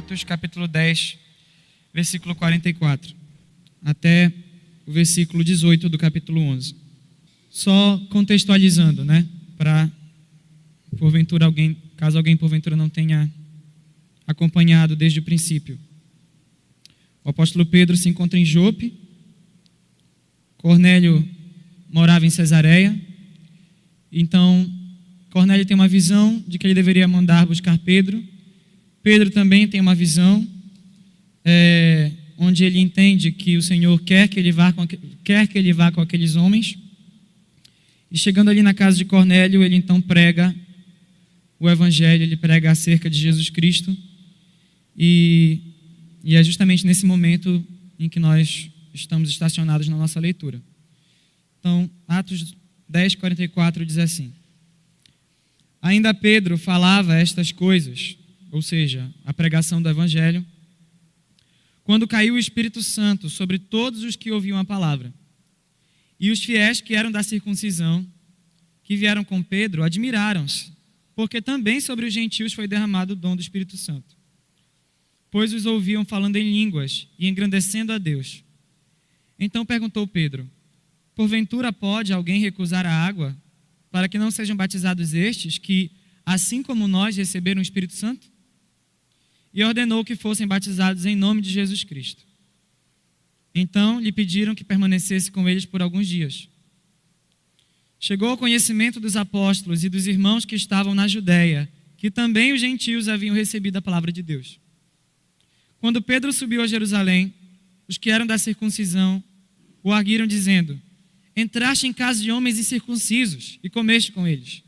Atos capítulo 10, versículo 44, até o versículo 18 do capítulo 11. Só contextualizando, para porventura caso alguém porventura não tenha acompanhado desde o princípio. O apóstolo Pedro se encontra em Jope, Cornélio morava em Cesareia, então Cornélio tem uma visão de que ele deveria mandar buscar Pedro. Pedro também tem uma visão onde ele entende que o Senhor quer que ele vá com aqueles homens. E chegando ali na casa de Cornélio, ele então prega o evangelho, ele prega acerca de Jesus Cristo. E é justamente nesse momento em que nós estamos estacionados na nossa leitura. Então, Atos 10, 44 diz assim: ainda Pedro falava estas coisas, ou seja, a pregação do evangelho, quando caiu o Espírito Santo sobre todos os que ouviam a palavra. E os fiéis que eram da circuncisão, que vieram com Pedro, admiraram-se, porque também sobre os gentios foi derramado o dom do Espírito Santo. Pois os ouviam falando em línguas e engrandecendo a Deus. Então perguntou Pedro: porventura pode alguém recusar a água, para que não sejam batizados estes, que, assim como nós, receberam o Espírito Santo? E ordenou que fossem batizados em nome de Jesus Cristo. Então lhe pediram que permanecesse com eles por alguns dias. Chegou ao conhecimento dos apóstolos e dos irmãos que estavam na Judéia, que também os gentios haviam recebido a palavra de Deus. Quando Pedro subiu a Jerusalém, os que eram da circuncisão o arguiram dizendo: entraste em casa de homens incircuncisos e comeste com eles.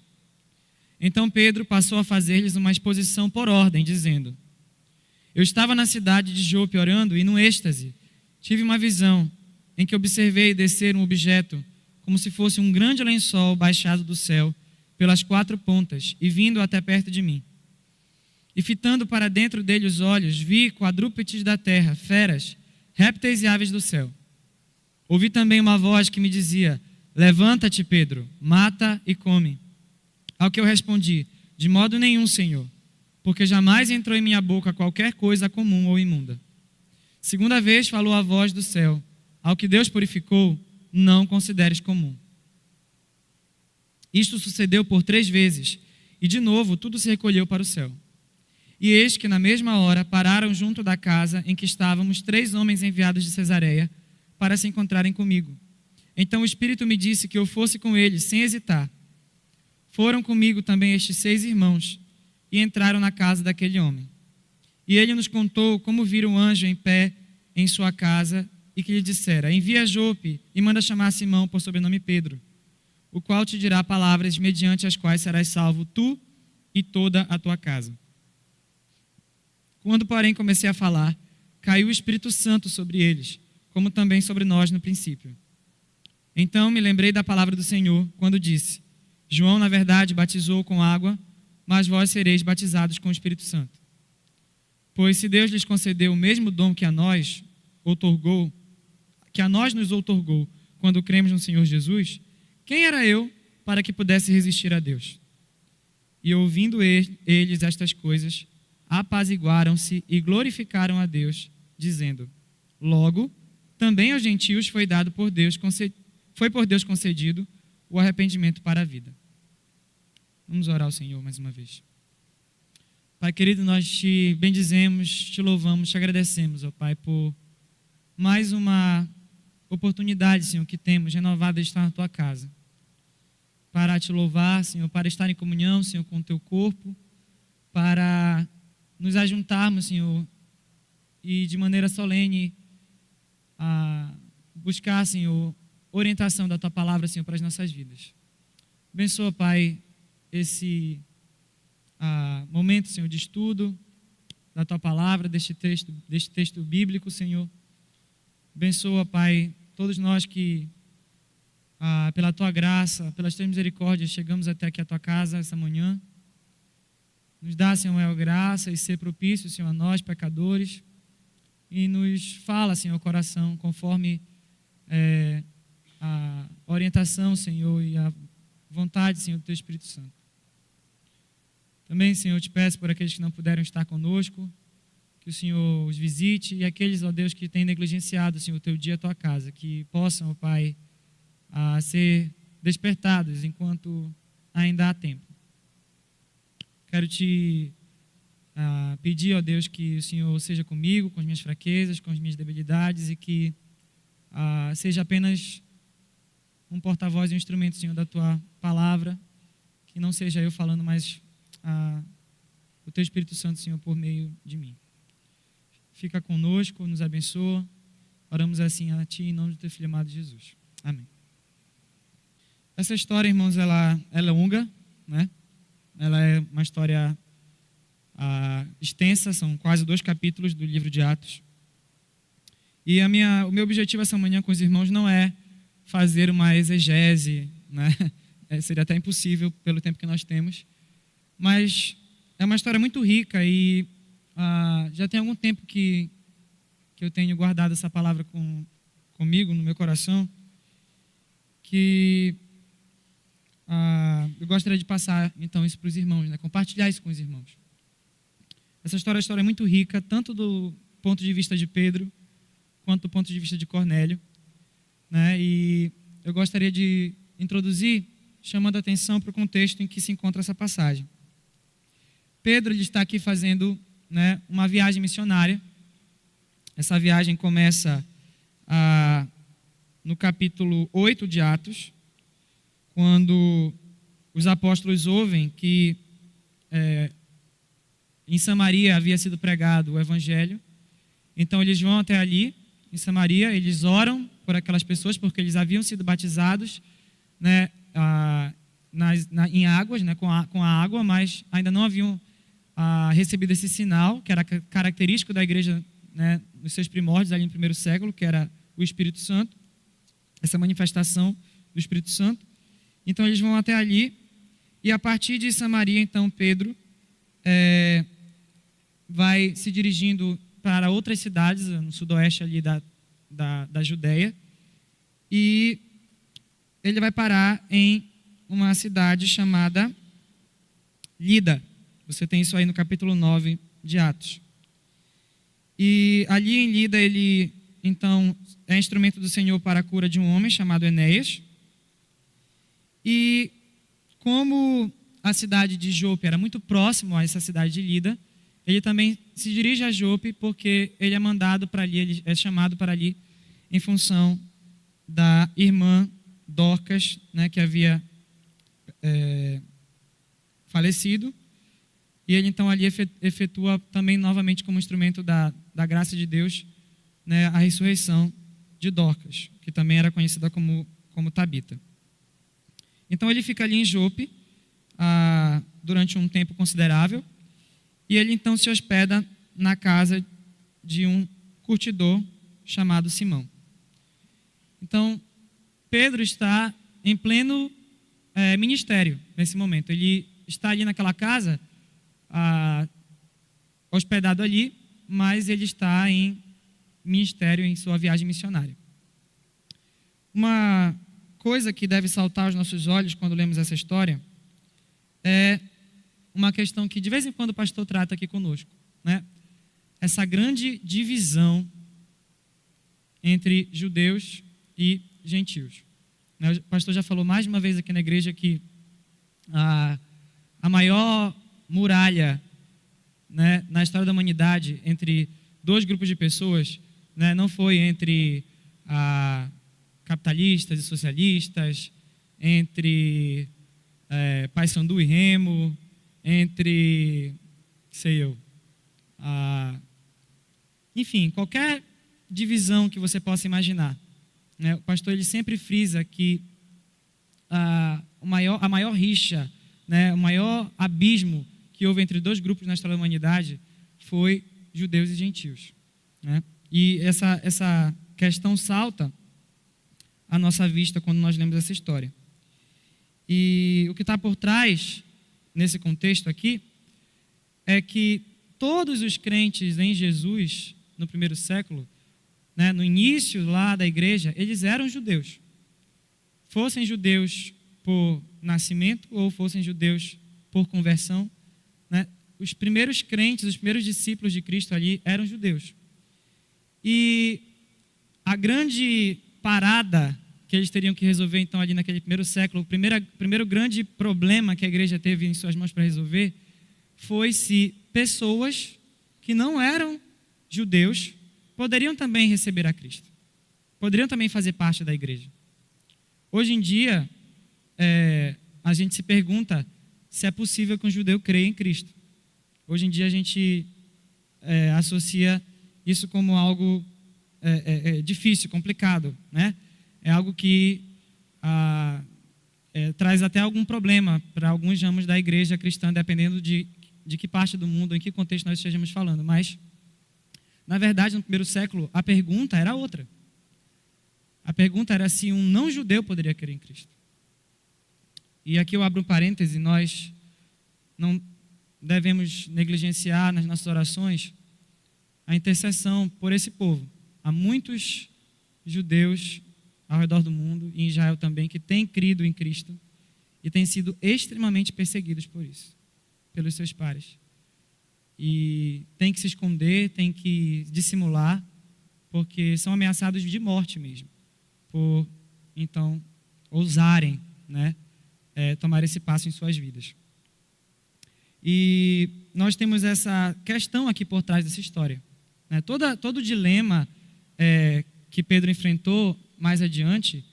Então Pedro passou a fazer-lhes uma exposição por ordem, dizendo: eu estava na cidade de Jope orando e, num êxtase, tive uma visão em que observei descer um objeto como se fosse um grande lençol baixado do céu pelas 4 pontas e vindo até perto de mim. E fitando para dentro dele os olhos, vi quadrúpedes da terra, feras, répteis e aves do céu. Ouvi também uma voz que me dizia: levanta-te, Pedro, mata e come. Ao que eu respondi: de modo nenhum, Senhor, porque jamais entrou em minha boca qualquer coisa comum ou imunda. Segunda vez falou a voz do céu: ao que Deus purificou, não consideres comum. Isto sucedeu por 3 vezes, e de novo tudo se recolheu para o céu. E eis que na mesma hora pararam junto da casa em que estávamos 3 homens enviados de Cesareia para se encontrarem comigo. Então o Espírito me disse que eu fosse com eles sem hesitar. Foram comigo também estes 6 irmãos e entraram na casa daquele homem. E ele nos contou como vira um anjo em pé em sua casa e que lhe dissera: envia a Jope e manda chamar Simão, por sobrenome Pedro, o qual te dirá palavras mediante as quais serás salvo tu e toda a tua casa. Quando, porém, comecei a falar, caiu o Espírito Santo sobre eles, como também sobre nós no princípio. Então me lembrei da palavra do Senhor, quando disse: João, na verdade, batizou com água, mas vós sereis batizados com o Espírito Santo. Pois se Deus lhes concedeu o mesmo dom que a nós nos outorgou quando cremos no Senhor Jesus, quem era eu para que pudesse resistir a Deus? E ouvindo eles estas coisas, apaziguaram-se e glorificaram a Deus, dizendo: logo, também aos gentios foi por Deus concedido o arrependimento para a vida. Vamos orar ao Senhor mais uma vez. Pai querido, nós te bendizemos, te louvamos, te agradecemos, ó Pai, por mais uma oportunidade, Senhor, que temos renovada de estar na Tua casa. Para te louvar, Senhor, para estar em comunhão, Senhor, com o Teu corpo, para nos ajuntarmos, Senhor, e de maneira solene buscar, Senhor, orientação da Tua palavra, Senhor, para as nossas vidas. Abençoa, Pai, esse momento, Senhor, de estudo da Tua palavra, deste texto bíblico, Senhor. Abençoa, Pai, todos nós que, pela Tua graça, pelas Tuas misericórdias, chegamos até aqui a Tua casa essa manhã. Nos dá, Senhor, a graça e ser propício, Senhor, a nós, pecadores, e nos fala, Senhor, o coração, conforme a orientação, Senhor, e a vontade, Senhor, do Teu Espírito Santo. Também, Senhor, te peço por aqueles que não puderam estar conosco, que o Senhor os visite, e aqueles, ó Deus, que têm negligenciado, Senhor, o teu dia e a tua casa, que possam, ó Pai, a ser despertados enquanto ainda há tempo. Quero te pedir, ó Deus, que o Senhor seja comigo, com as minhas fraquezas, com as minhas debilidades, e que seja apenas um porta-voz e um instrumento, Senhor, da tua palavra, que não seja eu falando, mas o teu Espírito Santo, Senhor, por meio de mim. Fica conosco, nos abençoa. Oramos assim a Ti, em nome do Teu Filho amado Jesus. Amém. Essa história, irmãos, ela é longa, né? Ela é uma história extensa, são quase 2 capítulos do livro de Atos. E o meu objetivo essa manhã com os irmãos não é fazer uma exegese, né? Seria até impossível pelo tempo que nós temos. Mas é uma história muito rica e já tem algum tempo que eu tenho guardado essa palavra comigo, no meu coração, que eu gostaria de passar, então, isso para os irmãos, né? Compartilhar isso com os irmãos. Essa história é uma história muito rica, tanto do ponto de vista de Pedro, quanto do ponto de vista de Cornélio, né? E eu gostaria de introduzir, chamando a atenção para o contexto em que se encontra essa passagem. Pedro ele está aqui fazendo, né, uma viagem missionária. Essa viagem começa no capítulo 8 de Atos, quando os apóstolos ouvem que em Samaria havia sido pregado o evangelho. Então eles vão até ali, em Samaria, eles oram por aquelas pessoas, porque eles haviam sido batizados, né, em águas, né, com a água, mas ainda não haviam recebido esse sinal, que era característico da igreja, né, nos seus primórdios, ali no primeiro século, que era o Espírito Santo, essa manifestação do Espírito Santo. Então eles vão até ali, e a partir de Samaria, então, Pedro vai se dirigindo para outras cidades, no sudoeste ali da Judéia, e ele vai parar em uma cidade chamada Lida. Você tem isso aí no capítulo 9 de Atos. E ali em Lida ele, então, é instrumento do Senhor para a cura de um homem chamado Enéas. E como a cidade de Jope era muito próximo a essa cidade de Lida, ele também se dirige a Jope porque ele é mandado para ali, ele é chamado para ali em função da irmã Dorcas, né, que havia falecido. E ele então ali efetua também novamente como instrumento da graça de Deus, né, a ressurreição de Dorcas, que também era conhecida como Tabita. Então ele fica ali em Jope durante um tempo considerável, e ele então se hospeda na casa de um curtidor chamado Simão. Então Pedro está em pleno ministério nesse momento. Ele está ali naquela casa, hospedado ali, mas ele está em ministério, em sua viagem missionária. Uma coisa que deve saltar aos nossos olhos quando lemos essa história é uma questão que de vez em quando o pastor trata aqui conosco, né? Essa grande divisão entre judeus e gentios. O pastor já falou mais de uma vez aqui na igreja que a maior muralha, né, na história da humanidade entre 2 grupos de pessoas, né, não foi entre capitalistas e socialistas, entre Paysandu e Remo, entre, enfim, qualquer divisão que você possa imaginar, né? O pastor ele sempre frisa que a maior rixa, né, o maior abismo que houve entre 2 grupos na história da humanidade foi judeus e gentios, né? E essa questão salta à nossa vista quando nós lemos essa história. E o que está por trás, nesse contexto aqui, é que todos os crentes em Jesus, no primeiro século, né, no início lá da igreja, eles eram judeus. Fossem judeus por nascimento ou fossem judeus por conversão, né, os primeiros crentes, os primeiros discípulos de Cristo ali eram judeus. E a grande parada que eles teriam que resolver, então, ali naquele primeiro século, o primeiro grande problema que a igreja teve em suas mãos para resolver foi se pessoas que não eram judeus poderiam também receber a Cristo. Poderiam também fazer parte da igreja. Hoje em dia, a gente se pergunta se é possível que um judeu creia em Cristo. Hoje em dia a gente associa isso como algo difícil, complicado, né? É algo que traz até algum problema para alguns ramos da igreja cristã, dependendo de que parte do mundo, em que contexto nós estejamos falando. Mas, na verdade, no primeiro século, a pergunta era outra. A pergunta era se um não-judeu poderia crer em Cristo. E aqui eu abro um parêntese, nós não devemos negligenciar nas nossas orações a intercessão por esse povo. Há muitos judeus ao redor do mundo, e em Israel também, que têm crido em Cristo e têm sido extremamente perseguidos por isso, pelos seus pares. E têm que se esconder, têm que dissimular, porque são ameaçados de morte mesmo, por, então, ousarem, né, tomar esse passo em suas vidas. E nós temos essa questão aqui por trás dessa história, né? Todo o dilema que Pedro enfrentou mais adiante,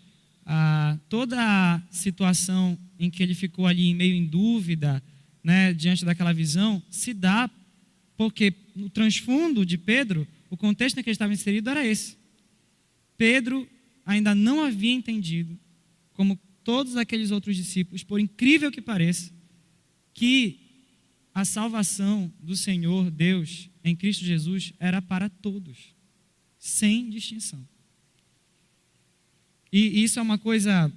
toda a situação em que ele ficou ali meio em dúvida, né, diante daquela visão, se dá porque no transfundo de Pedro, o contexto em que ele estava inserido era esse. Pedro ainda não havia entendido, como todos aqueles outros discípulos, por incrível que pareça, que a salvação do Senhor Deus em Cristo Jesus era para todos, sem distinção. E isso é uma coisa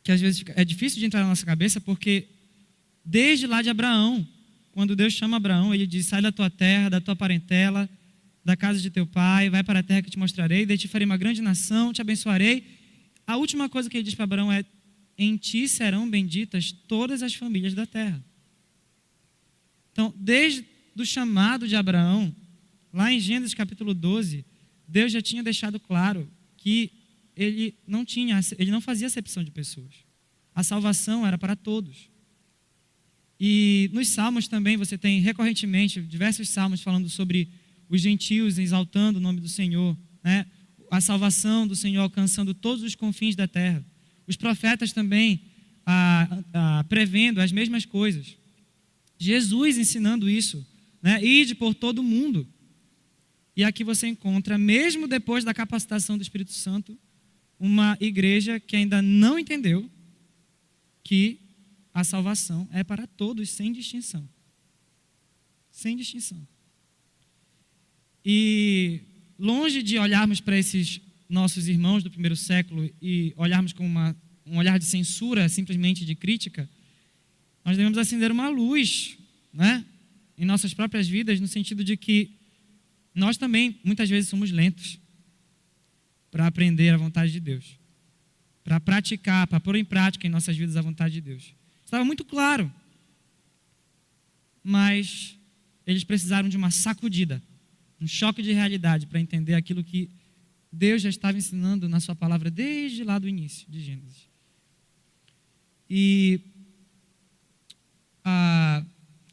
que às vezes é difícil de entrar na nossa cabeça, porque desde lá de Abraão, quando Deus chama Abraão, ele diz: sai da tua terra, da tua parentela, da casa de teu pai, vai para a terra que te mostrarei, daí te farei uma grande nação, te abençoarei. A última coisa que ele diz para Abraão é: em ti serão benditas todas as famílias da terra. Então, desde o chamado de Abraão, lá em Gênesis capítulo 12, Deus já tinha deixado claro que ele não fazia acepção de pessoas. A salvação era para todos. E nos salmos também você tem recorrentemente diversos salmos falando sobre os gentios exaltando o nome do Senhor, né? A salvação do Senhor alcançando todos os confins da terra. Os profetas também prevendo as mesmas coisas. Jesus ensinando isso, né? Ide por todo o mundo. E aqui você encontra, mesmo depois da capacitação do Espírito Santo, uma igreja que ainda não entendeu que a salvação é para todos, sem distinção. Sem distinção. E longe de olharmos para esses nossos irmãos do primeiro século e olharmos com um olhar de censura, simplesmente de crítica, nós devemos acender uma luz, né, em nossas próprias vidas, no sentido de que nós também, muitas vezes, somos lentos para aprender a vontade de Deus, para praticar, para pôr em prática em nossas vidas a vontade de Deus. Estava muito claro, mas eles precisaram de uma sacudida, um choque de realidade para entender aquilo que Deus já estava ensinando na sua palavra desde lá do início de Gênesis. E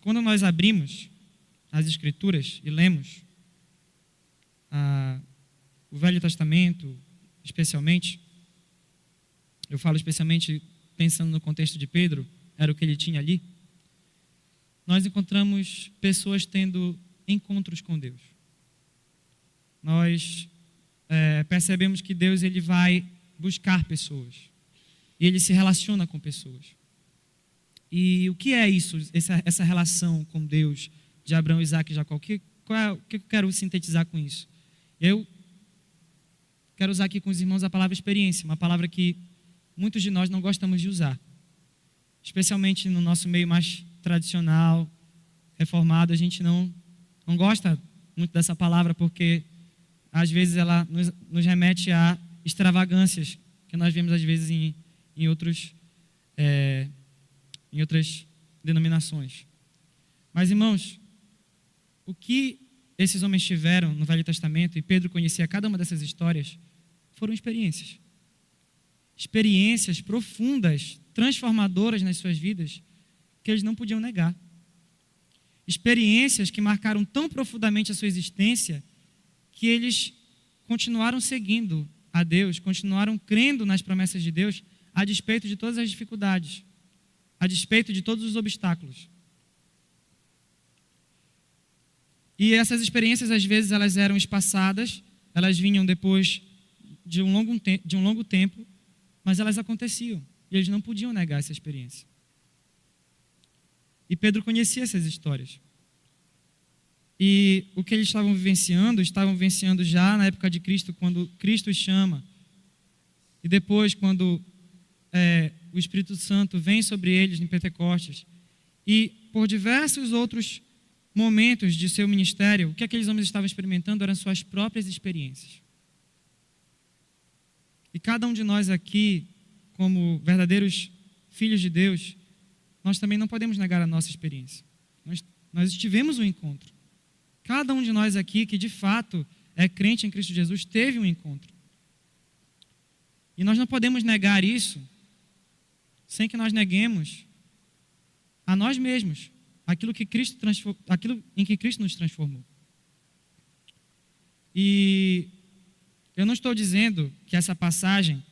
quando nós abrimos as Escrituras e lemos o Velho Testamento, especialmente, eu falo especialmente pensando no contexto de Pedro, era o que ele tinha ali, nós encontramos pessoas tendo encontros com Deus. Nós percebemos que Deus ele vai buscar pessoas e ele se relaciona com pessoas. E o que é isso, essa relação com Deus de Abraão, Isaac e Jacó? O que eu quero sintetizar com isso? Eu quero usar aqui com os irmãos a palavra experiência, uma palavra que muitos de nós não gostamos de usar, especialmente no nosso meio mais tradicional, reformado. A gente não gosta muito dessa palavra porque às vezes ela nos remete a extravagâncias que nós vemos às vezes em outras denominações. Mas, irmãos, o que esses homens tiveram no Velho Testamento, e Pedro conhecia cada uma dessas histórias, foram experiências. Experiências profundas, transformadoras nas suas vidas, que eles não podiam negar. Experiências que marcaram tão profundamente a sua existência, que eles continuaram seguindo a Deus, continuaram crendo nas promessas de Deus, a despeito de todas as dificuldades, a despeito de todos os obstáculos. E essas experiências, às vezes, elas eram espaçadas, elas vinham depois de um longo tempo, mas elas aconteciam, e eles não podiam negar essa experiência. E Pedro conhecia essas histórias. E o que eles estavam vivenciando já na época de Cristo, quando Cristo os chama, e depois quando o Espírito Santo vem sobre eles em Pentecostes, e por diversos outros momentos de seu ministério, o que aqueles homens estavam experimentando eram suas próprias experiências. E cada um de nós aqui, como verdadeiros filhos de Deus, nós também não podemos negar a nossa experiência. Nós tivemos um encontro. Cada um de nós aqui, que de fato é crente em Cristo Jesus, teve um encontro. E nós não podemos negar isso sem que nós neguemos a nós mesmos aquilo em que Cristo nos transformou. E eu não estou dizendo que essa passagem,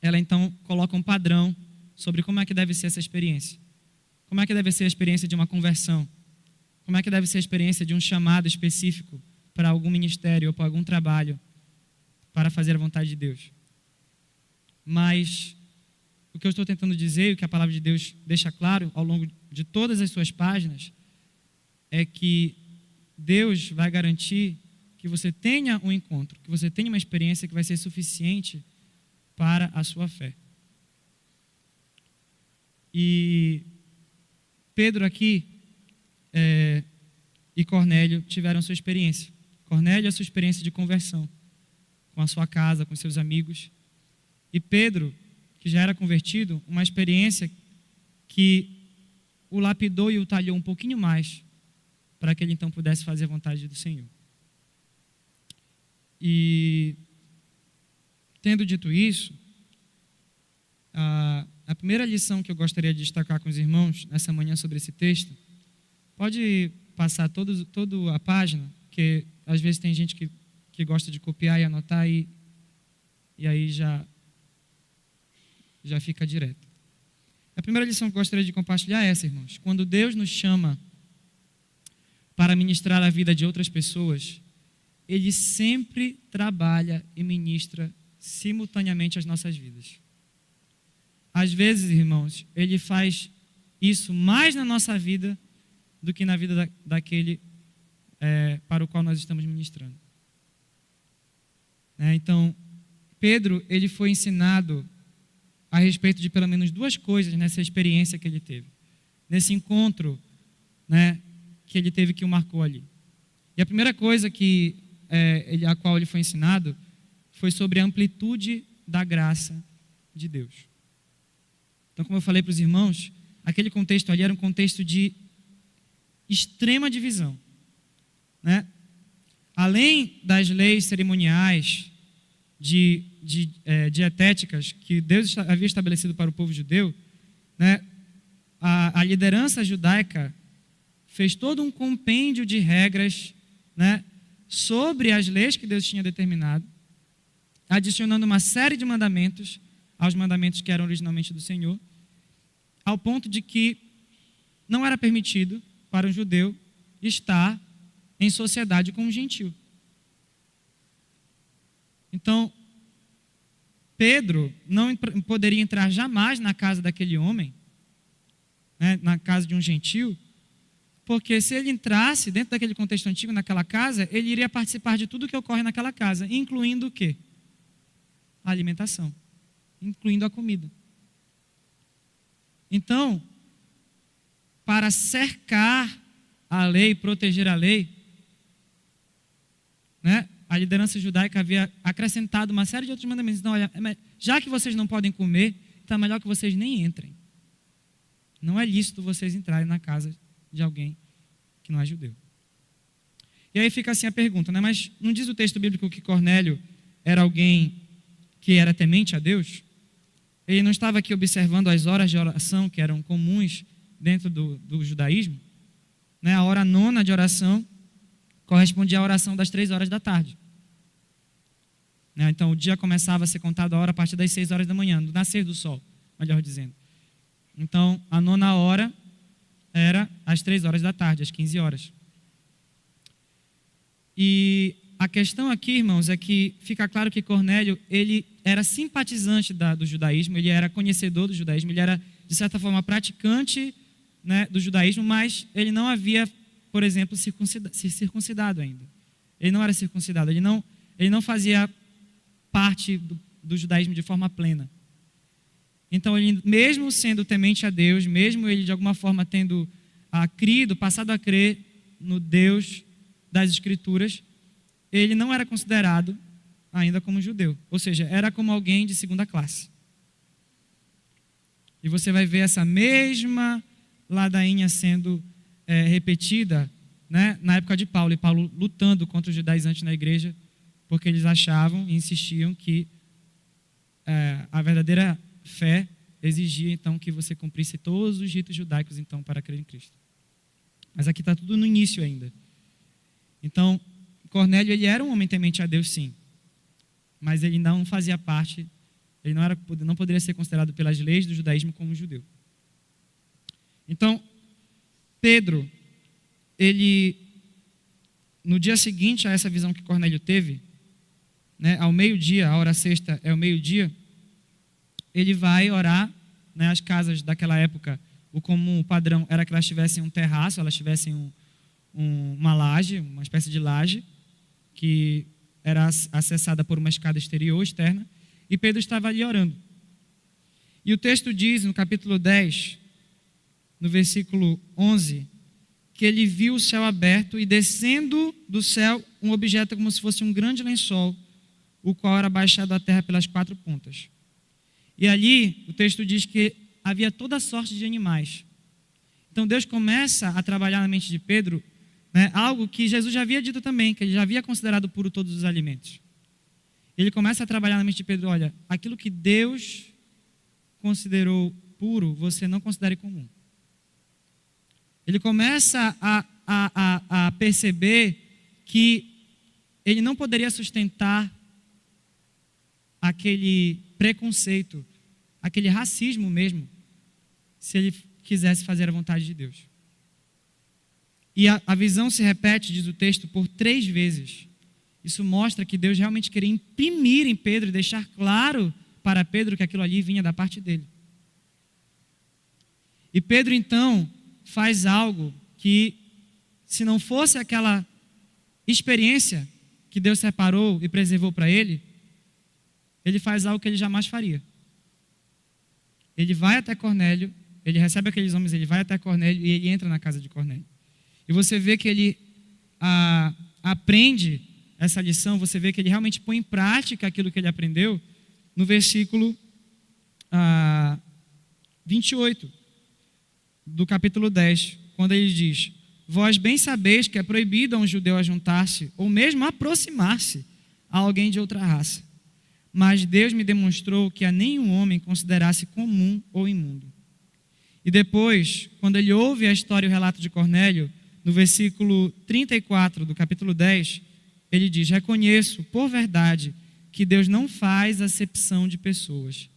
ela então coloca um padrão sobre como é que deve ser essa experiência. Como é que deve ser a experiência de uma conversão. Como é que deve ser a experiência de um chamado específico para algum ministério ou para algum trabalho para fazer a vontade de Deus. Mas o que eu estou tentando dizer, o que a palavra de Deus deixa claro ao longo de todas as suas páginas, é que Deus vai garantir que você tenha um encontro, que você tenha uma experiência que vai ser suficiente para a sua fé. E Pedro aqui e Cornélio tiveram sua experiência. Cornélio, a sua experiência de conversão, com a sua casa, com seus amigos. E Pedro, que já era convertido, uma experiência que o lapidou e o talhou um pouquinho mais, para que ele então pudesse fazer a vontade do Senhor. E, tendo dito isso, a primeira lição que eu gostaria de destacar com os irmãos nessa manhã sobre esse texto, pode passar toda a página, porque às vezes tem gente que gosta de copiar e anotar e aí já fica direto. A primeira lição que eu gostaria de compartilhar é essa, irmãos. Quando Deus nos chama para ministrar a vida de outras pessoas, Ele sempre trabalha e ministra simultaneamente as nossas vidas. Às vezes, irmãos, Ele faz isso mais na nossa vida do que na vida daquele para o qual nós estamos ministrando. Então, Pedro, ele foi ensinado a respeito de pelo menos duas coisas nessa experiência que ele teve, nesse encontro, que ele teve, que o marcou ali. E a primeira coisa a qual ele foi ensinado foi sobre a amplitude da graça de Deus. Então, como eu falei para os irmãos, aquele contexto ali era um contexto de extrema divisão. Além das leis cerimoniais, dietéticas que Deus havia estabelecido para o povo judeu, a liderança judaica fez todo um compêndio de regras, sobre as leis que Deus tinha determinado, adicionando uma série de mandamentos aos mandamentos que eram originalmente do Senhor, ao ponto de que não era permitido para um judeu estar em sociedade com um gentil. Então, Pedro não poderia entrar jamais na casa daquele homem, na casa de um gentil, porque se ele entrasse dentro daquele contexto antigo, naquela casa, ele iria participar de tudo que ocorre naquela casa, incluindo o quê? A alimentação, incluindo a comida. Então, para cercar a lei, proteger a lei, a liderança judaica havia acrescentado uma série de outros mandamentos. Então, olha, já que vocês não podem comer, então é melhor que vocês nem entrem. Não é lícito vocês entrarem na casa de alguém que não é judeu. E aí fica assim a pergunta, né? Mas não diz o texto bíblico que Cornélio era alguém que era temente a Deus? Ele não estava aqui observando as horas de oração que eram comuns dentro do judaísmo? Né? A hora nona de oração correspondia à oração das 3 horas da tarde. Né? Então o dia começava a ser contado a hora a partir das 6 horas da manhã, do nascer do sol, melhor dizendo. Então a nona hora era às 3 horas da tarde, às 15 horas. E a questão aqui, irmãos, é que fica claro que Cornélio, ele era simpatizante do judaísmo, ele era conhecedor do judaísmo, ele era, de certa forma, praticante, né, do judaísmo, mas ele não havia, por exemplo, se circuncidado ainda. Ele não era circuncidado, ele não fazia parte do judaísmo de forma plena. Então, ele, mesmo sendo temente a Deus, mesmo ele de alguma forma tendo passado a crer no Deus das Escrituras, ele não era considerado ainda como judeu. Ou seja, era como alguém de segunda classe. E você vai ver essa mesma ladainha sendo repetida, né, na época de Paulo. E Paulo lutando contra os judaizantes na igreja, porque eles achavam e insistiam que a verdadeira fé exigia, então, que você cumprisse todos os ritos judaicos, então, para crer em Cristo. Mas aqui está tudo no início ainda. Então, Cornélio, ele era um homem temente a Deus, sim. Mas ele não fazia parte, ele não poderia ser considerado pelas leis do judaísmo como judeu. Então, Pedro, ele, no dia seguinte a essa visão que Cornélio teve, né, ao meio-dia, a hora sexta é o meio-dia, ele vai orar, né, as casas daquela época, o comum, o padrão era que elas tivessem um terraço, elas tivessem uma laje, uma espécie de laje, que era acessada por uma escada externa, e Pedro estava ali orando. E o texto diz, no capítulo 10, no versículo 11, que ele viu o céu aberto e descendo do céu um objeto como se fosse um grande lençol, o qual era baixado à terra pelas 4 pontas. E ali, o texto diz que havia toda sorte de animais. Então Deus começa a trabalhar na mente de Pedro, né, algo que Jesus já havia dito também, que ele já havia considerado puro todos os alimentos. Ele começa a trabalhar na mente de Pedro, olha, aquilo que Deus considerou puro, você não considere comum. Ele começa a perceber que ele não poderia sustentar aquele preconceito, aquele racismo mesmo, se ele quisesse fazer a vontade de Deus. E a visão se repete, diz o texto, por 3 vezes. Isso mostra que Deus realmente queria imprimir em Pedro e deixar claro para Pedro que aquilo ali vinha da parte dele. E Pedro, então, faz algo que, se não fosse aquela experiência que Deus separou e preservou para ele, ele faz algo que ele jamais faria. Ele vai até Cornélio, ele recebe aqueles homens, ele vai até Cornélio e ele entra na casa de Cornélio. E você vê que ele aprende essa lição, você vê que ele realmente põe em prática aquilo que ele aprendeu no versículo 28 do capítulo 10, quando ele diz: vós bem sabeis que é proibido a um judeu ajuntar-se, ou mesmo aproximar-se a alguém de outra raça. Mas Deus me demonstrou que a nenhum homem considerasse comum ou imundo. E depois, quando ele ouve a história e o relato de Cornélio, no versículo 34 do capítulo 10, ele diz: reconheço, por verdade, que Deus não faz acepção de pessoas.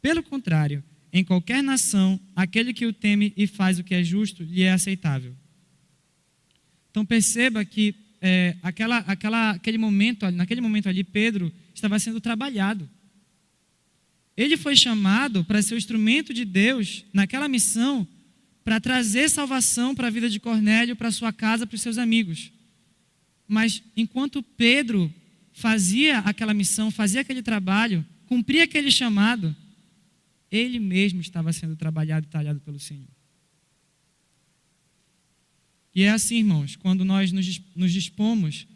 Pelo contrário, em qualquer nação, aquele que o teme e faz o que é justo, lhe é aceitável. Então perceba que naquele momento ali, Pedro estava sendo trabalhado. Ele foi chamado para ser o instrumento de Deus naquela missão, para trazer salvação para a vida de Cornélio, para a sua casa, para os seus amigos. Mas enquanto Pedro fazia aquela missão, fazia aquele trabalho, cumpria aquele chamado, ele mesmo estava sendo trabalhado e talhado pelo Senhor. E é assim, irmãos, quando nós nos dispomos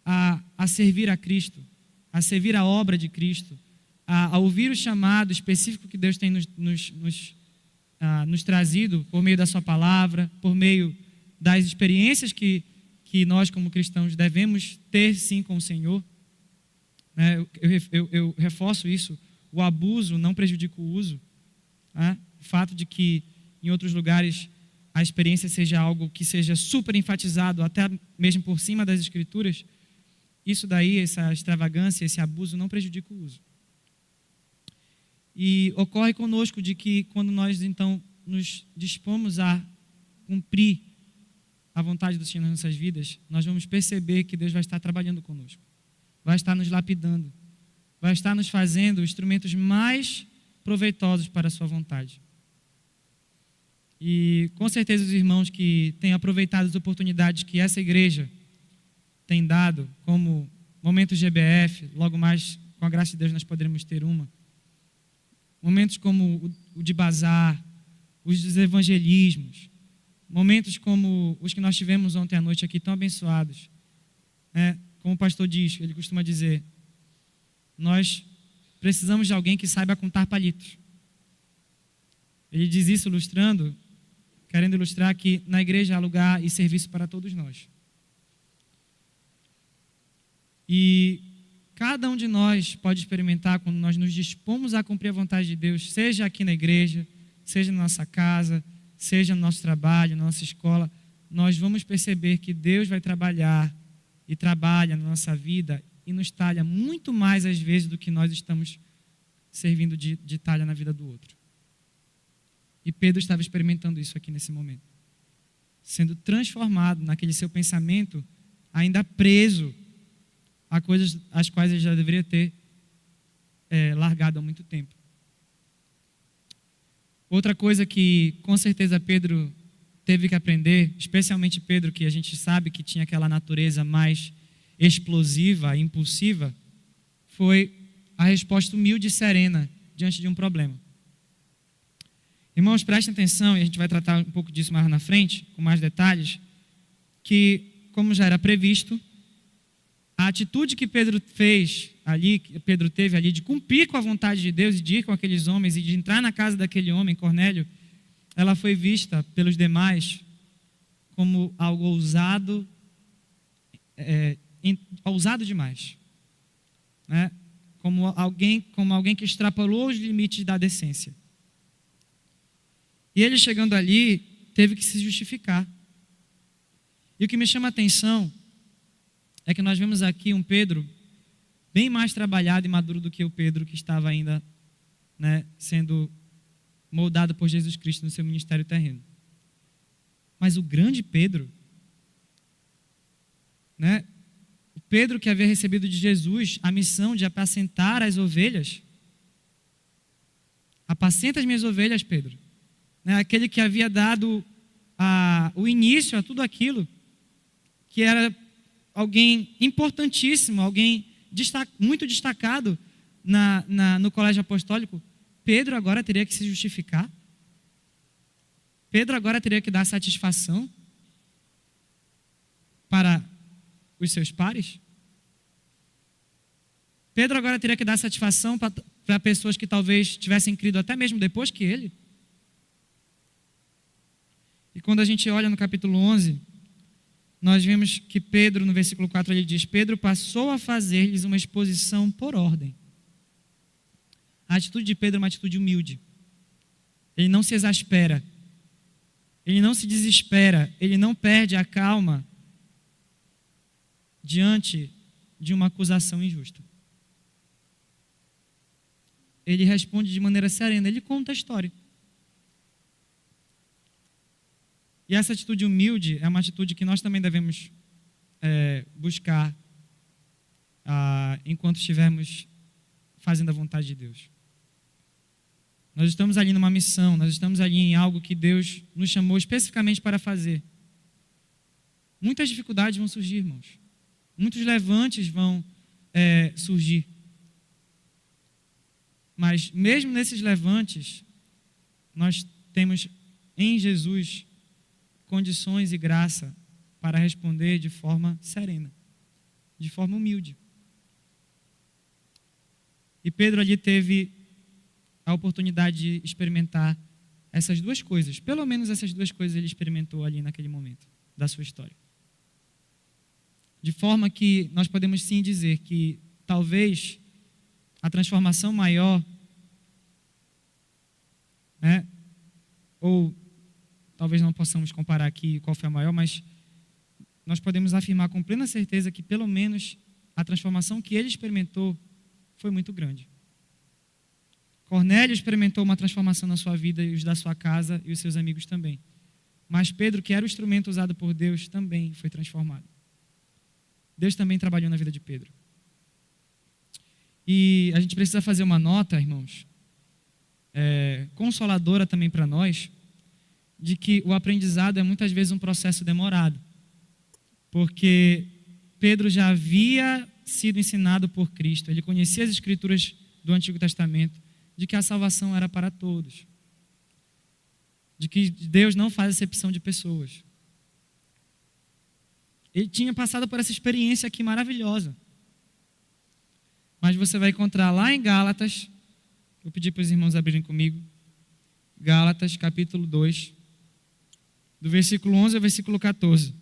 a servir a Cristo, a servir a obra de Cristo, a ouvir o chamado específico que Deus tem nos trazido por meio da sua palavra, por meio das experiências que nós, como cristãos, devemos ter, sim, com o Senhor. Né? Eu reforço isso. O abuso não prejudica o uso. Né? O fato de que, em outros lugares, a experiência seja algo que seja super enfatizado, até mesmo por cima das Escrituras, isso daí, essa extravagância, esse abuso, não prejudica o uso. E ocorre conosco de que, quando nós, então, nos dispomos a cumprir a vontade do Senhor nas nossas vidas, nós vamos perceber que Deus vai estar trabalhando conosco, vai estar nos lapidando, vai estar nos fazendo instrumentos mais proveitosos para a sua vontade. E com certeza os irmãos que têm aproveitado as oportunidades que essa igreja tem dado, como momentos GBF, logo mais, com a graça de Deus, nós poderemos ter momentos como o de bazar, os dos evangelismos, momentos como os que nós tivemos ontem à noite aqui, tão abençoados. Como o pastor diz, ele costuma dizer, nós precisamos de alguém que saiba contar palitos. Ele diz isso querendo ilustrar que na igreja há lugar e serviço para todos nós. E cada um de nós pode experimentar, quando nós nos dispomos a cumprir a vontade de Deus, seja aqui na igreja, seja na nossa casa, seja no nosso trabalho, na nossa escola, nós vamos perceber que Deus vai trabalhar e trabalha na nossa vida e nos talha muito mais às vezes do que nós estamos servindo de talha na vida do outro. E Pedro estava experimentando isso aqui nesse momento, sendo transformado naquele seu pensamento, ainda preso a coisas as quais ele já deveria ter largado há muito tempo. Outra coisa que com certeza Pedro teve que aprender, especialmente Pedro, que a gente sabe que tinha aquela natureza mais explosiva, impulsiva, foi a resposta humilde e serena diante de um problema. Irmãos, prestem atenção, e a gente vai tratar um pouco disso mais na frente, com mais detalhes, que, como já era previsto, a atitude que Pedro teve ali, de cumprir com a vontade de Deus e de ir com aqueles homens e de entrar na casa daquele homem, Cornélio, ela foi vista pelos demais como algo ousado, ousado demais, né? Como alguém que extrapolou os limites da decência. E ele, chegando ali, teve que se justificar. E o que me chama a atenção é que nós vemos aqui um Pedro bem mais trabalhado e maduro do que o Pedro que estava ainda, sendo moldado por Jesus Cristo no seu ministério terreno. Mas o grande Pedro, o Pedro que havia recebido de Jesus a missão de apacentar as ovelhas, apacenta as minhas ovelhas, Pedro, aquele que havia dado o início a tudo aquilo, que era alguém importantíssimo, alguém muito destacado no colégio apostólico, Pedro agora teria que se justificar? Pedro agora teria que dar satisfação para os seus pares? Pedro agora teria que dar satisfação para pessoas que talvez tivessem crido até mesmo depois que ele? E quando a gente olha no capítulo 11, nós vemos que Pedro, no versículo 4, ele diz, Pedro passou a fazer-lhes uma exposição por ordem. A atitude de Pedro é uma atitude humilde. Ele não se exaspera. Ele não se desespera. Ele não perde a calma diante de uma acusação injusta. Ele responde de maneira serena. Ele conta a história. E essa atitude humilde é uma atitude que nós também devemos buscar enquanto estivermos fazendo a vontade de Deus. Nós estamos ali numa missão, nós estamos ali em algo que Deus nos chamou especificamente para fazer. Muitas dificuldades vão surgir, irmãos. Muitos levantes vão surgir. Mas mesmo nesses levantes, nós temos em Jesus condições e graça para responder de forma serena, de forma humilde. E Pedro ali teve a oportunidade de experimentar essas duas coisas. Pelo menos essas duas coisas ele experimentou ali naquele momento, da sua história. De forma que nós podemos sim dizer que talvez a transformação maior, né, ou talvez não possamos comparar aqui qual foi a maior, mas nós podemos afirmar com plena certeza que pelo menos a transformação que ele experimentou foi muito grande. Cornélio experimentou uma transformação na sua vida e os da sua casa e os seus amigos também. Mas Pedro, que era o instrumento usado por Deus, também foi transformado. Deus também trabalhou na vida de Pedro. E a gente precisa fazer uma nota, irmãos, consoladora também para nós, de que o aprendizado é muitas vezes um processo demorado. Porque Pedro já havia sido ensinado por Cristo, ele conhecia as Escrituras do Antigo Testamento, de que a salvação era para todos. De que Deus não faz acepção de pessoas. Ele tinha passado por essa experiência aqui maravilhosa. Mas você vai encontrar lá em Gálatas, vou pedir para os irmãos abrirem comigo, Gálatas capítulo 2, do versículo 11 ao versículo 14.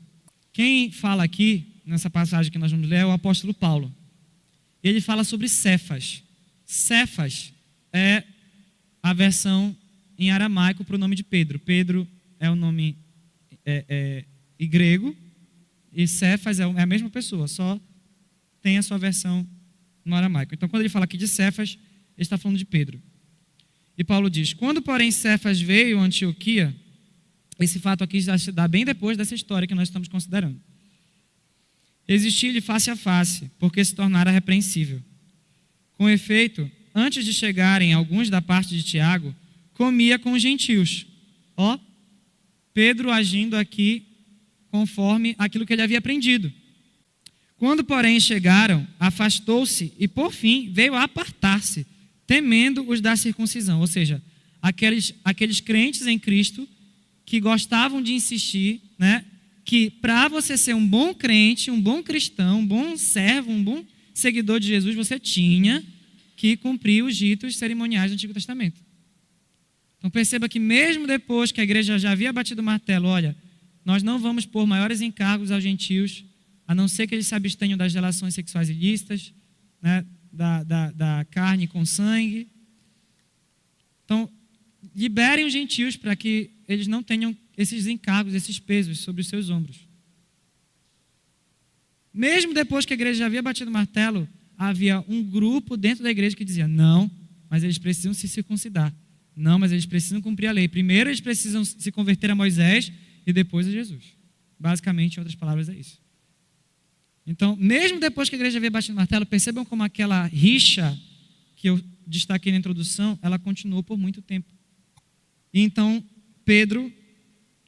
Quem fala aqui, nessa passagem que nós vamos ler, é o apóstolo Paulo. Ele fala sobre Cefas. Cefas é a versão em aramaico para o nome de Pedro. Pedro é o nome em grego e Cefas é a mesma pessoa, só tem a sua versão no aramaico. Então, quando ele fala aqui de Cefas, ele está falando de Pedro. E Paulo diz: quando, porém, Cefas veio a Antioquia, esse fato aqui já se dá bem depois dessa história que nós estamos considerando. Resisti-lhe face a face, porque se tornara repreensível. Com efeito, antes de chegarem alguns da parte de Tiago, comia com os gentios. Pedro agindo aqui conforme aquilo que ele havia aprendido. Quando, porém, chegaram, afastou-se e, por fim, veio a apartar-se, temendo os da circuncisão. Ou seja, aqueles crentes em Cristo que gostavam de insistir, né, que para você ser um bom crente, um bom cristão, um bom servo, um bom seguidor de Jesus, você tinha que cumprir os ritos cerimoniais do Antigo Testamento. Então perceba que mesmo depois que a igreja já havia batido o martelo, olha, nós não vamos pôr maiores encargos aos gentios, a não ser que eles se abstenham das relações sexuais ilícitas, né, da carne com sangue. Então, liberem os gentios para que eles não tenham esses encargos, esses pesos sobre os seus ombros. Mesmo depois que a igreja já havia batido o martelo, havia um grupo dentro da igreja que dizia: não, mas eles precisam se circuncidar. Não, mas eles precisam cumprir a lei. Primeiro eles precisam se converter a Moisés e depois a Jesus. Basicamente, em outras palavras, é isso. Então, mesmo depois que a igreja havia batido o martelo, percebam como aquela rixa que eu destaquei na introdução, ela continuou por muito tempo. E então, Pedro,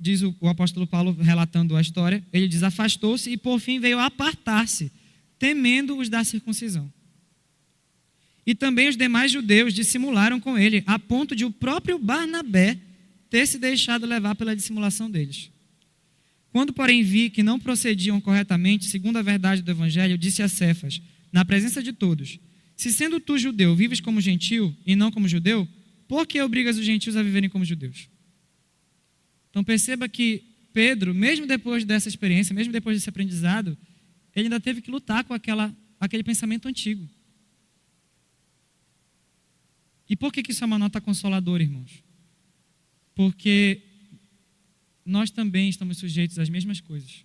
diz o apóstolo Paulo relatando a história, ele diz: afastou-se e por fim veio a apartar-se, temendo os da circuncisão. E também os demais judeus dissimularam com ele, a ponto de o próprio Barnabé ter se deixado levar pela dissimulação deles. Quando, porém, vi que não procediam corretamente, segundo a verdade do evangelho, disse a Cefas, na presença de todos: se sendo tu judeu, vives como gentil e não como judeu, por que obrigas os gentios a viverem como judeus? Então perceba que Pedro, mesmo depois dessa experiência, mesmo depois desse aprendizado, ele ainda teve que lutar com aquele pensamento antigo. E por que isso é uma nota consoladora, irmãos? Porque nós também estamos sujeitos às mesmas coisas.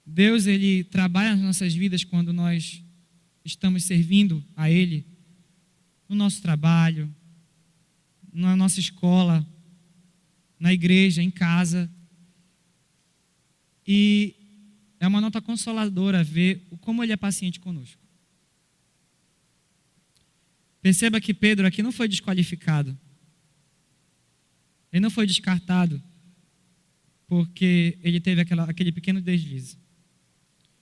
Deus, ele trabalha nas nossas vidas quando nós estamos servindo a Ele, no nosso trabalho, na nossa escola, na igreja, em casa. E é uma nota consoladora ver como Ele é paciente conosco. Perceba que Pedro aqui não foi desqualificado. Ele não foi descartado porque ele teve aquele pequeno deslize.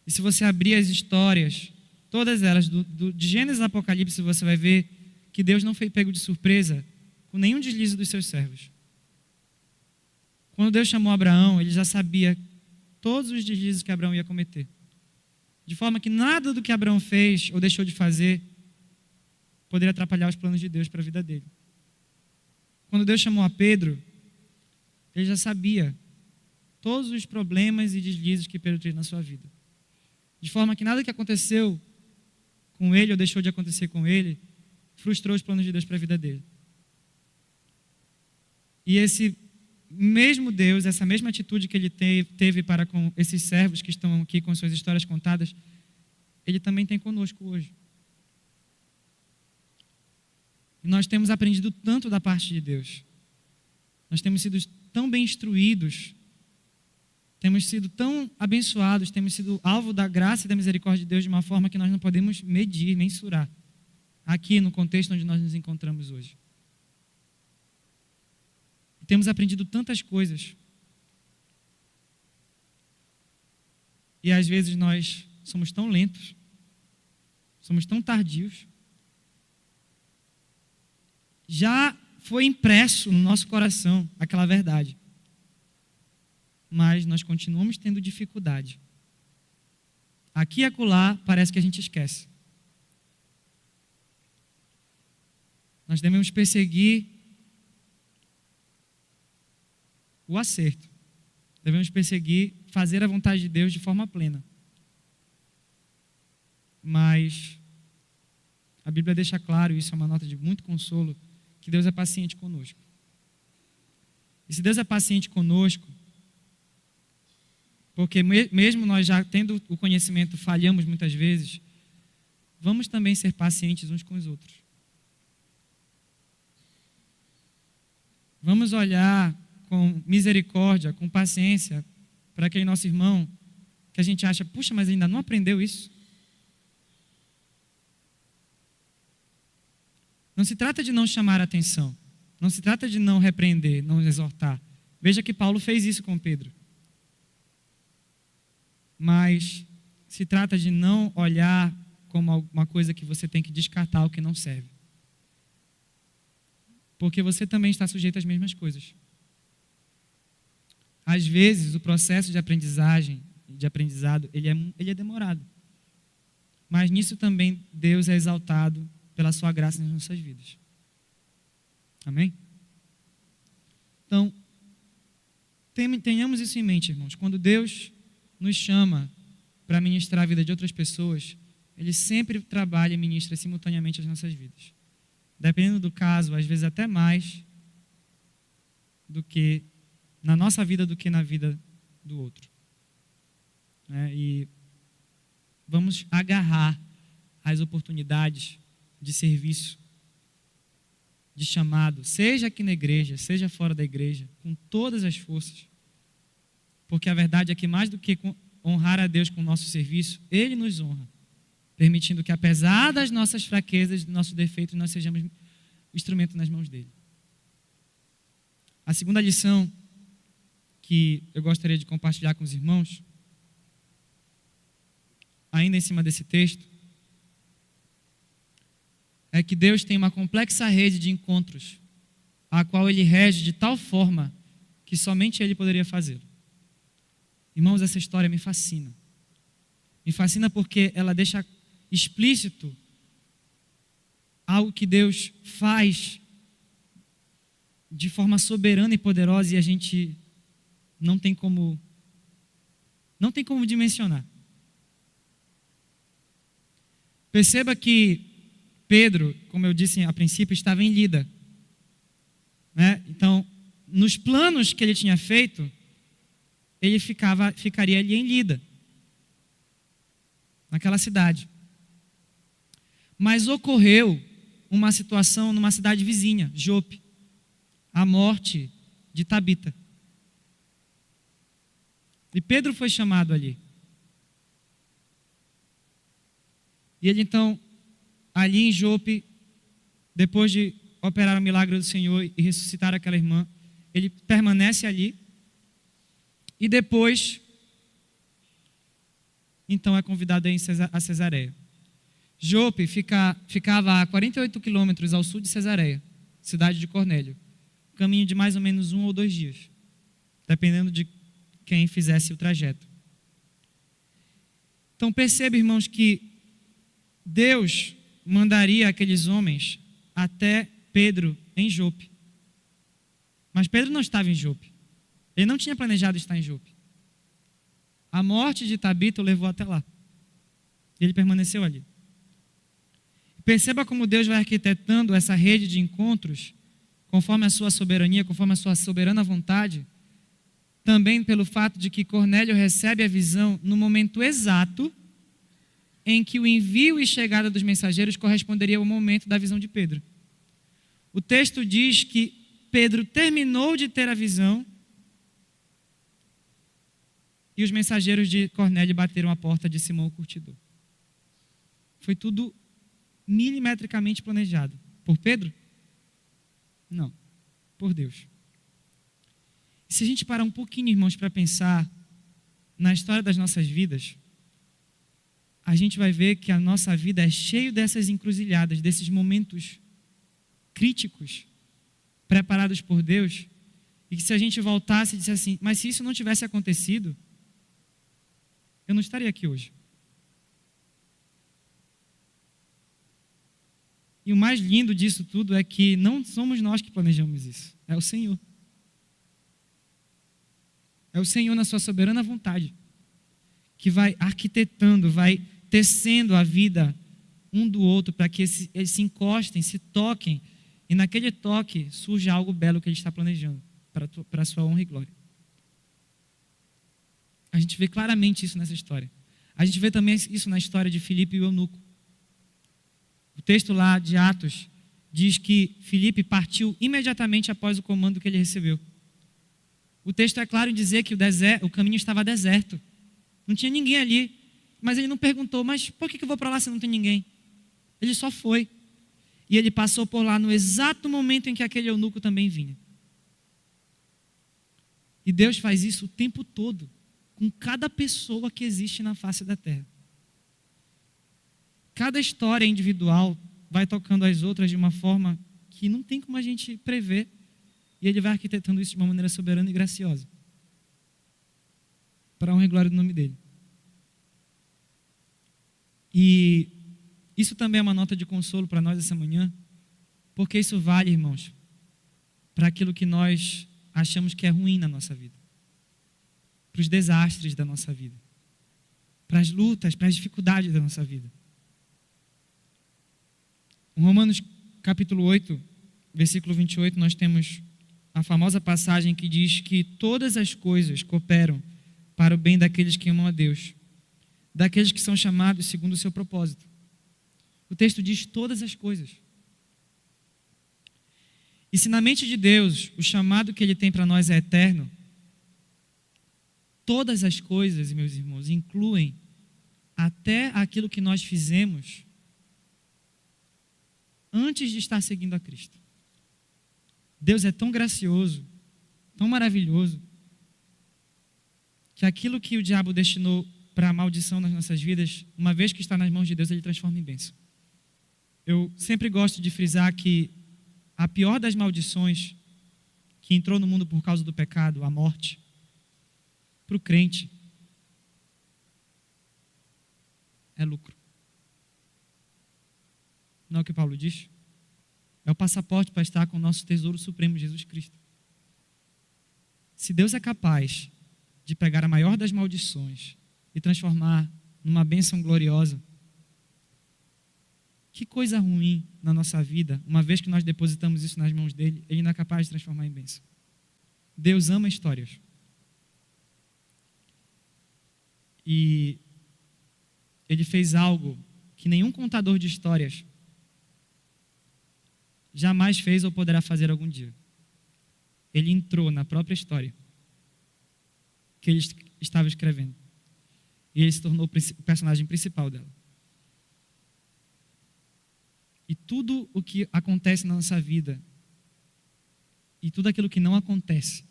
E se você abrir as histórias, todas elas, de Gênesis a Apocalipse, você vai ver que Deus não foi pego de surpresa com nenhum deslize dos seus servos. Quando Deus chamou Abraão, ele já sabia todos os deslizes que Abraão ia cometer. De forma que nada do que Abraão fez ou deixou de fazer poderia atrapalhar os planos de Deus para a vida dele. Quando Deus chamou a Pedro, ele já sabia todos os problemas e deslizes que Pedro teve na sua vida. De forma que nada que aconteceu com ele ou deixou de acontecer com ele frustrou os planos de Deus para a vida dele. E esse mesmo Deus, essa mesma atitude que ele teve para com esses servos que estão aqui com suas histórias contadas, ele também tem conosco hoje. E nós temos aprendido tanto da parte de Deus. Nós temos sido tão bem instruídos, temos sido tão abençoados, temos sido alvo da graça e da misericórdia de Deus de uma forma que nós não podemos medir, mensurar, aqui no contexto onde nós nos encontramos hoje. Temos aprendido tantas coisas. E às vezes nós somos tão lentos, somos tão tardios. Já foi impresso no nosso coração aquela verdade. Mas nós continuamos tendo dificuldade. Aqui e acolá parece que a gente esquece. Nós devemos perseguir o acerto. Devemos perseguir fazer a vontade de Deus de forma plena. Mas a Bíblia deixa claro, e isso é uma nota de muito consolo, que Deus é paciente conosco. E se Deus é paciente conosco, porque mesmo nós já tendo o conhecimento, falhamos muitas vezes, vamos também ser pacientes uns com os outros. Vamos olhar com misericórdia, com paciência, para aquele nosso irmão que a gente acha, puxa, mas ainda não aprendeu isso. Não se trata de não chamar a atenção, não se trata de não repreender, não exortar. Veja que Paulo fez isso com Pedro. Mas se trata de não olhar como alguma coisa que você tem que descartar o que não serve. Porque você também está sujeito às mesmas coisas. Às vezes, o processo de aprendizagem, de aprendizado, ele é demorado. Mas nisso também Deus é exaltado pela sua graça nas nossas vidas. Amém? Então, tenhamos isso em mente, irmãos. Quando Deus nos chama para ministrar a vida de outras pessoas, Ele sempre trabalha e ministra simultaneamente as nossas vidas. Dependendo do caso, às vezes até mais do que na nossa vida do que na vida do outro. E vamos agarrar as oportunidades de serviço, de chamado, seja aqui na igreja, seja fora da igreja, com todas as forças. Porque a verdade é que mais do que honrar a Deus com o nosso serviço, Ele nos honra, permitindo que apesar das nossas fraquezas, dos nossos defeitos, nós sejamos instrumento nas mãos dEle. A segunda lição que eu gostaria de compartilhar com os irmãos, ainda em cima desse texto, é que Deus tem uma complexa rede de encontros, a qual Ele rege de tal forma que somente Ele poderia fazê-lo. Irmãos, essa história me fascina. Me fascina porque ela deixa explícito algo que Deus faz de forma soberana e poderosa e a gente não tem como dimensionar. Perceba que Pedro, como eu disse a princípio, estava em Lida. Então, nos planos que ele tinha feito, ele ficaria ali em Lida, naquela cidade. Mas ocorreu uma situação numa cidade vizinha, Jope, a morte de Tabita. E Pedro foi chamado ali. E ele então, ali em Jope, depois de operar o milagre do Senhor e ressuscitar aquela irmã, ele permanece ali. E depois, então é convidado a Cesareia. Jope ficava a 48 quilômetros ao sul de Cesareia, cidade de Cornélio. Caminho de mais ou menos 1 ou 2 dias, dependendo de quem fizesse o trajeto. Então perceba, irmãos, que Deus mandaria aqueles homens até Pedro em Jope. Mas Pedro não estava em Jope. Ele não tinha planejado estar em Jope. A morte de Tabita o levou até lá. E ele permaneceu ali. Perceba como Deus vai arquitetando essa rede de encontros, conforme a sua soberania, conforme a sua soberana vontade, também pelo fato de que Cornélio recebe a visão no momento exato em que o envio e chegada dos mensageiros corresponderia ao momento da visão de Pedro. O texto diz que Pedro terminou de ter a visão e os mensageiros de Cornélio bateram a porta de Simão o curtidor. Foi tudo milimetricamente planejado. Por Pedro? Não. Por Deus. E se a gente parar um pouquinho, irmãos, para pensar na história das nossas vidas, a gente vai ver que a nossa vida é cheia dessas encruzilhadas, desses momentos críticos, preparados por Deus, e que se a gente voltasse e dissesse assim, mas se isso não tivesse acontecido, eu não estaria aqui hoje. E o mais lindo disso tudo é que não somos nós que planejamos isso, é o Senhor. É o Senhor na sua soberana vontade, que vai arquitetando, vai tecendo a vida um do outro para que eles se encostem, se toquem, e naquele toque surge algo belo que Ele está planejando para a sua honra e glória. A gente vê claramente isso nessa história. A gente vê também isso na história de Filipe e o eunuco. O texto lá de Atos diz que Filipe partiu imediatamente após o comando que ele recebeu. O texto é claro em dizer que o caminho estava deserto. Não tinha ninguém ali. Mas ele não perguntou, mas por que eu vou para lá se não tem ninguém? Ele só foi. E ele passou por lá no exato momento em que aquele eunuco também vinha. E Deus faz isso o tempo todo, com cada pessoa que existe na face da terra. Cada história individual vai tocando as outras de uma forma que não tem como a gente prever. E Ele vai arquitetando isso de uma maneira soberana e graciosa. Para a honra e glória do nome dEle. E isso também é uma nota de consolo para nós essa manhã, porque isso vale, irmãos, para aquilo que nós achamos que é ruim na nossa vida. Para os desastres da nossa vida. Para as lutas, para as dificuldades da nossa vida. Em Romanos capítulo 8, versículo 28, nós temos a famosa passagem que diz que todas as coisas cooperam para o bem daqueles que amam a Deus, daqueles que são chamados segundo o seu propósito. O texto diz todas as coisas. E se na mente de Deus o chamado que Ele tem para nós é eterno, todas as coisas, meus irmãos, incluem até aquilo que nós fizemos antes de estar seguindo a Cristo. Deus é tão gracioso, tão maravilhoso, que aquilo que o diabo destinou para a maldição nas nossas vidas, uma vez que está nas mãos de Deus, Ele transforma em bênção. Eu sempre gosto de frisar que a pior das maldições que entrou no mundo por causa do pecado, a morte, para o crente, é lucro. Não é o que Paulo diz? É o passaporte para estar com o nosso tesouro supremo, Jesus Cristo. Se Deus é capaz de pegar a maior das maldições e transformar numa bênção gloriosa, que coisa ruim na nossa vida, uma vez que nós depositamos isso nas mãos dele, ele não é capaz de transformar em bênção. Deus ama histórias. E ele fez algo que nenhum contador de histórias jamais fez ou poderá fazer algum dia. Ele entrou na própria história que ele estava escrevendo. E ele se tornou o personagem principal dela. E tudo o que acontece na nossa vida, e tudo aquilo que não acontece,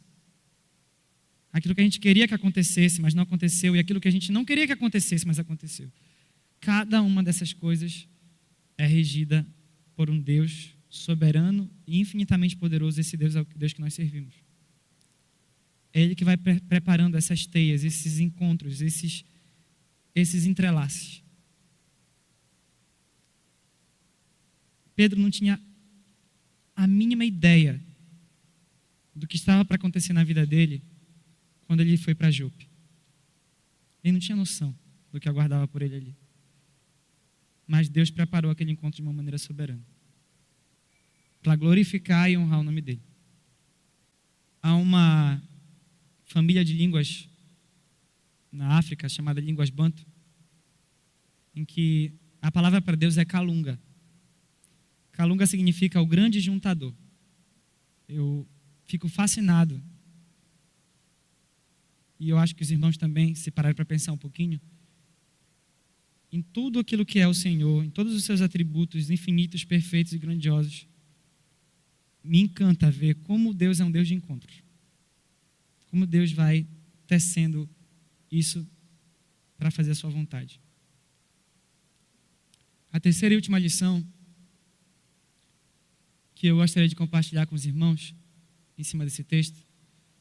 aquilo que a gente queria que acontecesse, mas não aconteceu, e aquilo que a gente não queria que acontecesse, mas aconteceu. Cada uma dessas coisas é regida por um Deus soberano e infinitamente poderoso. Esse Deus é o Deus que nós servimos. É Ele que vai preparando essas teias, esses encontros, esses entrelaces. Pedro não tinha a mínima ideia do que estava para acontecer na vida dele quando ele foi para Jope. Ele não tinha noção do que aguardava por ele ali. Mas Deus preparou aquele encontro de uma maneira soberana, para glorificar e honrar o nome dele. Há uma família de línguas na África chamada línguas banto, em que a palavra para Deus é Kalunga. Kalunga significa o grande juntador. Eu fico fascinado, e eu acho que os irmãos também, se pararem para pensar um pouquinho, em tudo aquilo que é o Senhor, em todos os seus atributos infinitos, perfeitos e grandiosos. Me encanta ver como Deus é um Deus de encontros. Como Deus vai tecendo isso para fazer a sua vontade. A terceira e última lição que eu gostaria de compartilhar com os irmãos, em cima desse texto,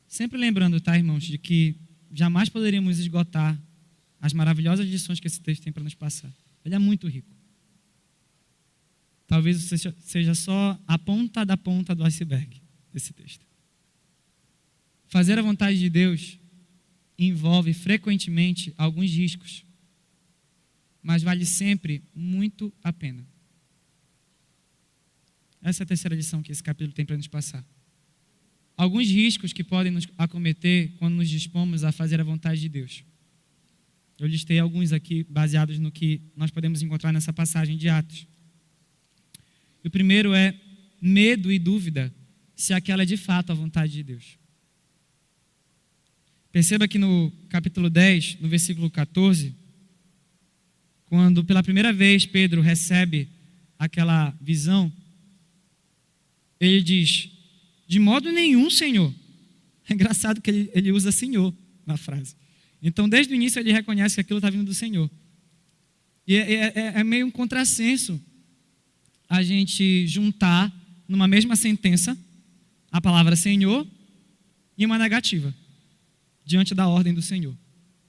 sempre lembrando, tá, irmãos, de que jamais poderíamos esgotar as maravilhosas lições que esse texto tem para nos passar. Ele é muito rico. Talvez seja só a ponta da ponta do iceberg desse texto. Fazer a vontade de Deus envolve frequentemente alguns riscos, mas vale sempre muito a pena. Essa é a terceira lição que esse capítulo tem para nos passar. Alguns riscos que podem nos acometer quando nos dispomos a fazer a vontade de Deus. Eu listei alguns aqui baseados no que nós podemos encontrar nessa passagem de Atos. O primeiro é medo e dúvida se aquela é de fato a vontade de Deus. Perceba que no capítulo 10, no versículo 14, quando pela primeira vez Pedro recebe aquela visão, ele diz: de modo nenhum, Senhor. É engraçado que ele usa Senhor na frase. Então, desde o início, ele reconhece que aquilo está vindo do Senhor. E é meio um contrassenso a gente juntar numa mesma sentença a palavra Senhor e uma negativa diante da ordem do Senhor.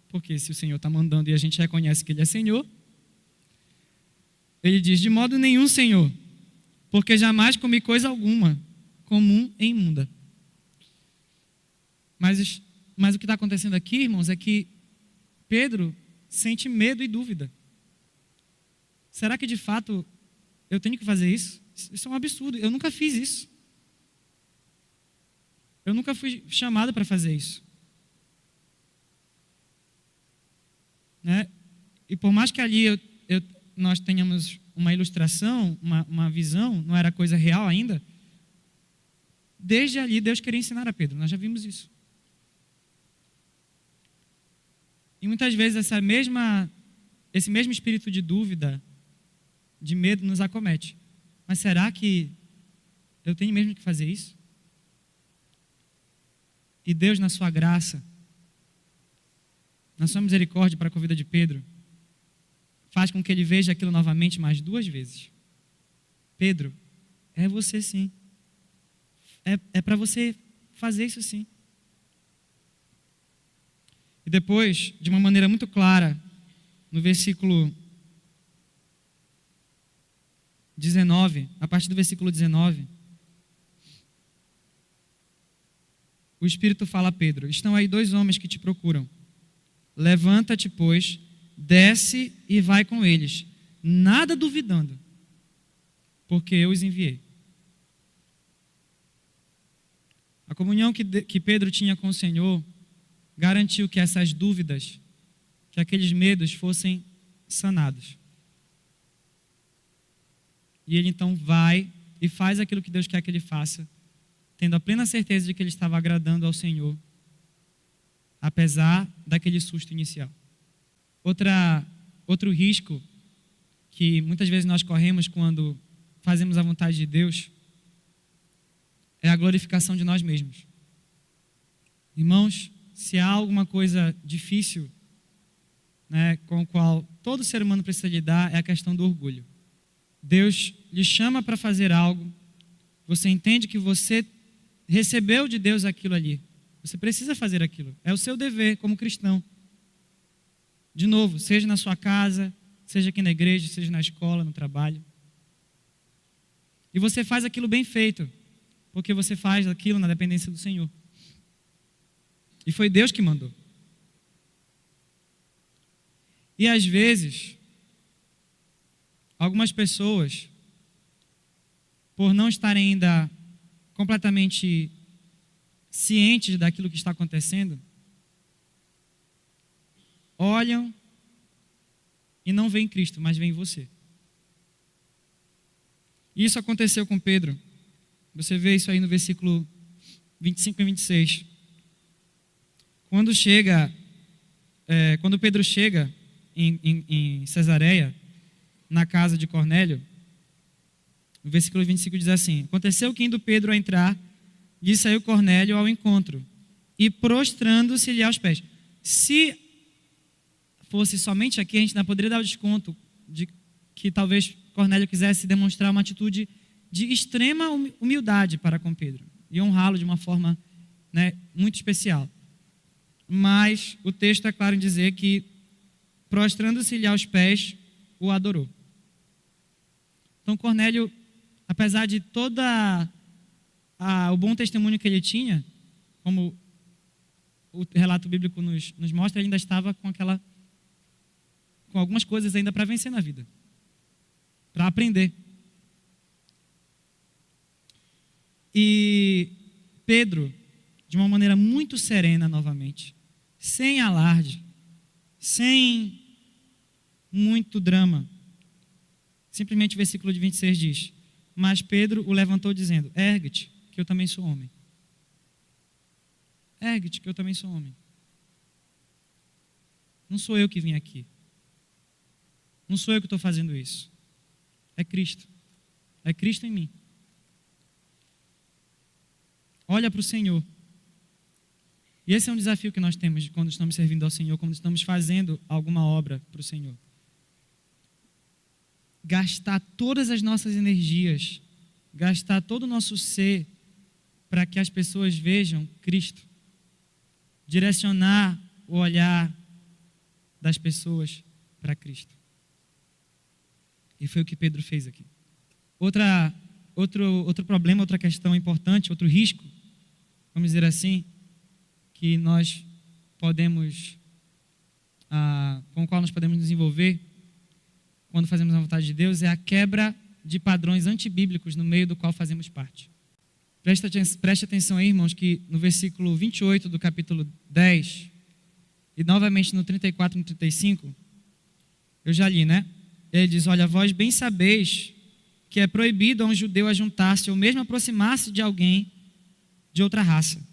Porque se o Senhor está mandando e a gente reconhece que Ele é Senhor, Ele diz: de modo nenhum, Senhor, porque jamais comi coisa alguma comum e imunda. Mas o que está acontecendo aqui, irmãos, é que Pedro sente medo e dúvida. Será que de fato eu tenho que fazer isso? Isso é um absurdo. Eu nunca fiz isso. Eu nunca fui chamado para fazer isso. Né? E por mais que ali nós tenhamos uma ilustração, uma visão, não era coisa real ainda, desde ali Deus queria ensinar a Pedro. Nós já vimos isso. E muitas vezes esse mesmo espírito de dúvida, de medo nos acomete. Mas será que eu tenho mesmo que fazer isso? E Deus, na sua graça, na sua misericórdia para com a vida de Pedro, faz com que ele veja aquilo novamente mais 2 vezes. Pedro, é você sim. É para você fazer isso sim. E depois, de uma maneira muito clara, no versículo 19, a partir do versículo 19, o Espírito fala a Pedro: estão aí 2 homens que te procuram. Levanta-te, pois, desce e vai com eles, nada duvidando, porque eu os enviei. A comunhão que Pedro tinha com o Senhor garantiu que essas dúvidas, que aqueles medos fossem sanados. E ele então vai e faz aquilo que Deus quer que ele faça, tendo a plena certeza de que ele estava agradando ao Senhor, apesar daquele susto inicial. Outro risco que muitas vezes nós corremos quando fazemos a vontade de Deus é a glorificação de nós mesmos. Irmãos, se há alguma coisa difícil, né, com a qual todo ser humano precisa lidar, é a questão do orgulho. Deus lhe chama para fazer algo, você entende que você recebeu de Deus aquilo ali, você precisa fazer aquilo, é o seu dever como cristão. De novo, seja na sua casa, seja aqui na igreja, seja na escola, no trabalho. E você faz aquilo bem feito, porque você faz aquilo na dependência do Senhor. E foi Deus que mandou. E às vezes, algumas pessoas, por não estarem ainda completamente cientes daquilo que está acontecendo, olham e não veem Cristo, mas veem você. Isso aconteceu com Pedro. Você vê isso aí no versículo 25 e 26. Quando Pedro chega em Cesareia, na casa de Cornélio, o versículo 25 diz assim: aconteceu que indo Pedro a entrar, lhe saiu Cornélio ao encontro, e prostrando-se-lhe aos pés. Se fosse somente aqui, a gente não poderia dar o desconto de que talvez Cornélio quisesse demonstrar uma atitude de extrema humildade para com Pedro, e honrá-lo de uma forma, muito especial. Mas o texto é claro em dizer que, prostrando-se-lhe aos pés, o adorou. Então Cornélio, apesar de todo o bom testemunho que ele tinha, como o relato bíblico nos mostra, ele ainda estava com algumas coisas ainda para vencer na vida, para aprender. E Pedro, de uma maneira muito serena novamente, sem alarde, sem muito drama, simplesmente o versículo de 26 diz: mas Pedro o levantou dizendo: ergue-te, que eu também sou homem. Ergue-te, que eu também sou homem. Não sou eu que vim aqui. Não sou eu que estou fazendo isso. É Cristo. É Cristo em mim. Olha para o Senhor. E esse é um desafio que nós temos quando estamos servindo ao Senhor, quando estamos fazendo alguma obra para o Senhor. Gastar todas as nossas energias, gastar todo o nosso ser para que as pessoas vejam Cristo. Direcionar o olhar das pessoas para Cristo. E foi o que Pedro fez aqui. Outro problema, outra questão importante, outro risco, vamos dizer assim, que nós podemos, com o qual nós podemos nos envolver quando fazemos a vontade de Deus, é a quebra de padrões antibíblicos no meio do qual fazemos parte. Preste atenção aí, irmãos, que no versículo 28 do capítulo 10, e novamente no 34 e no 35, eu já li, Ele diz: olha, vós bem sabeis que é proibido a um judeu ajuntar-se ou mesmo aproximar-se de alguém de outra raça.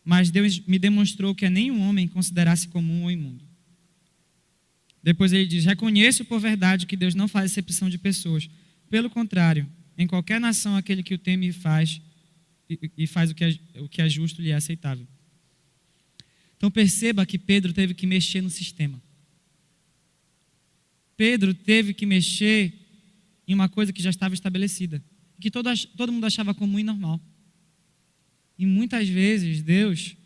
Mas Deus me demonstrou que a nenhum homem considerasse comum ou imundo. Depois ele diz: reconheço por verdade que Deus não faz acepção de pessoas. Pelo contrário, em qualquer nação aquele que o teme faz o que é justo lhe é aceitável. Então perceba que Pedro teve que mexer no sistema. Pedro teve que mexer em uma coisa que já estava estabelecida, que todo mundo achava comum e normal. E muitas vezes Deus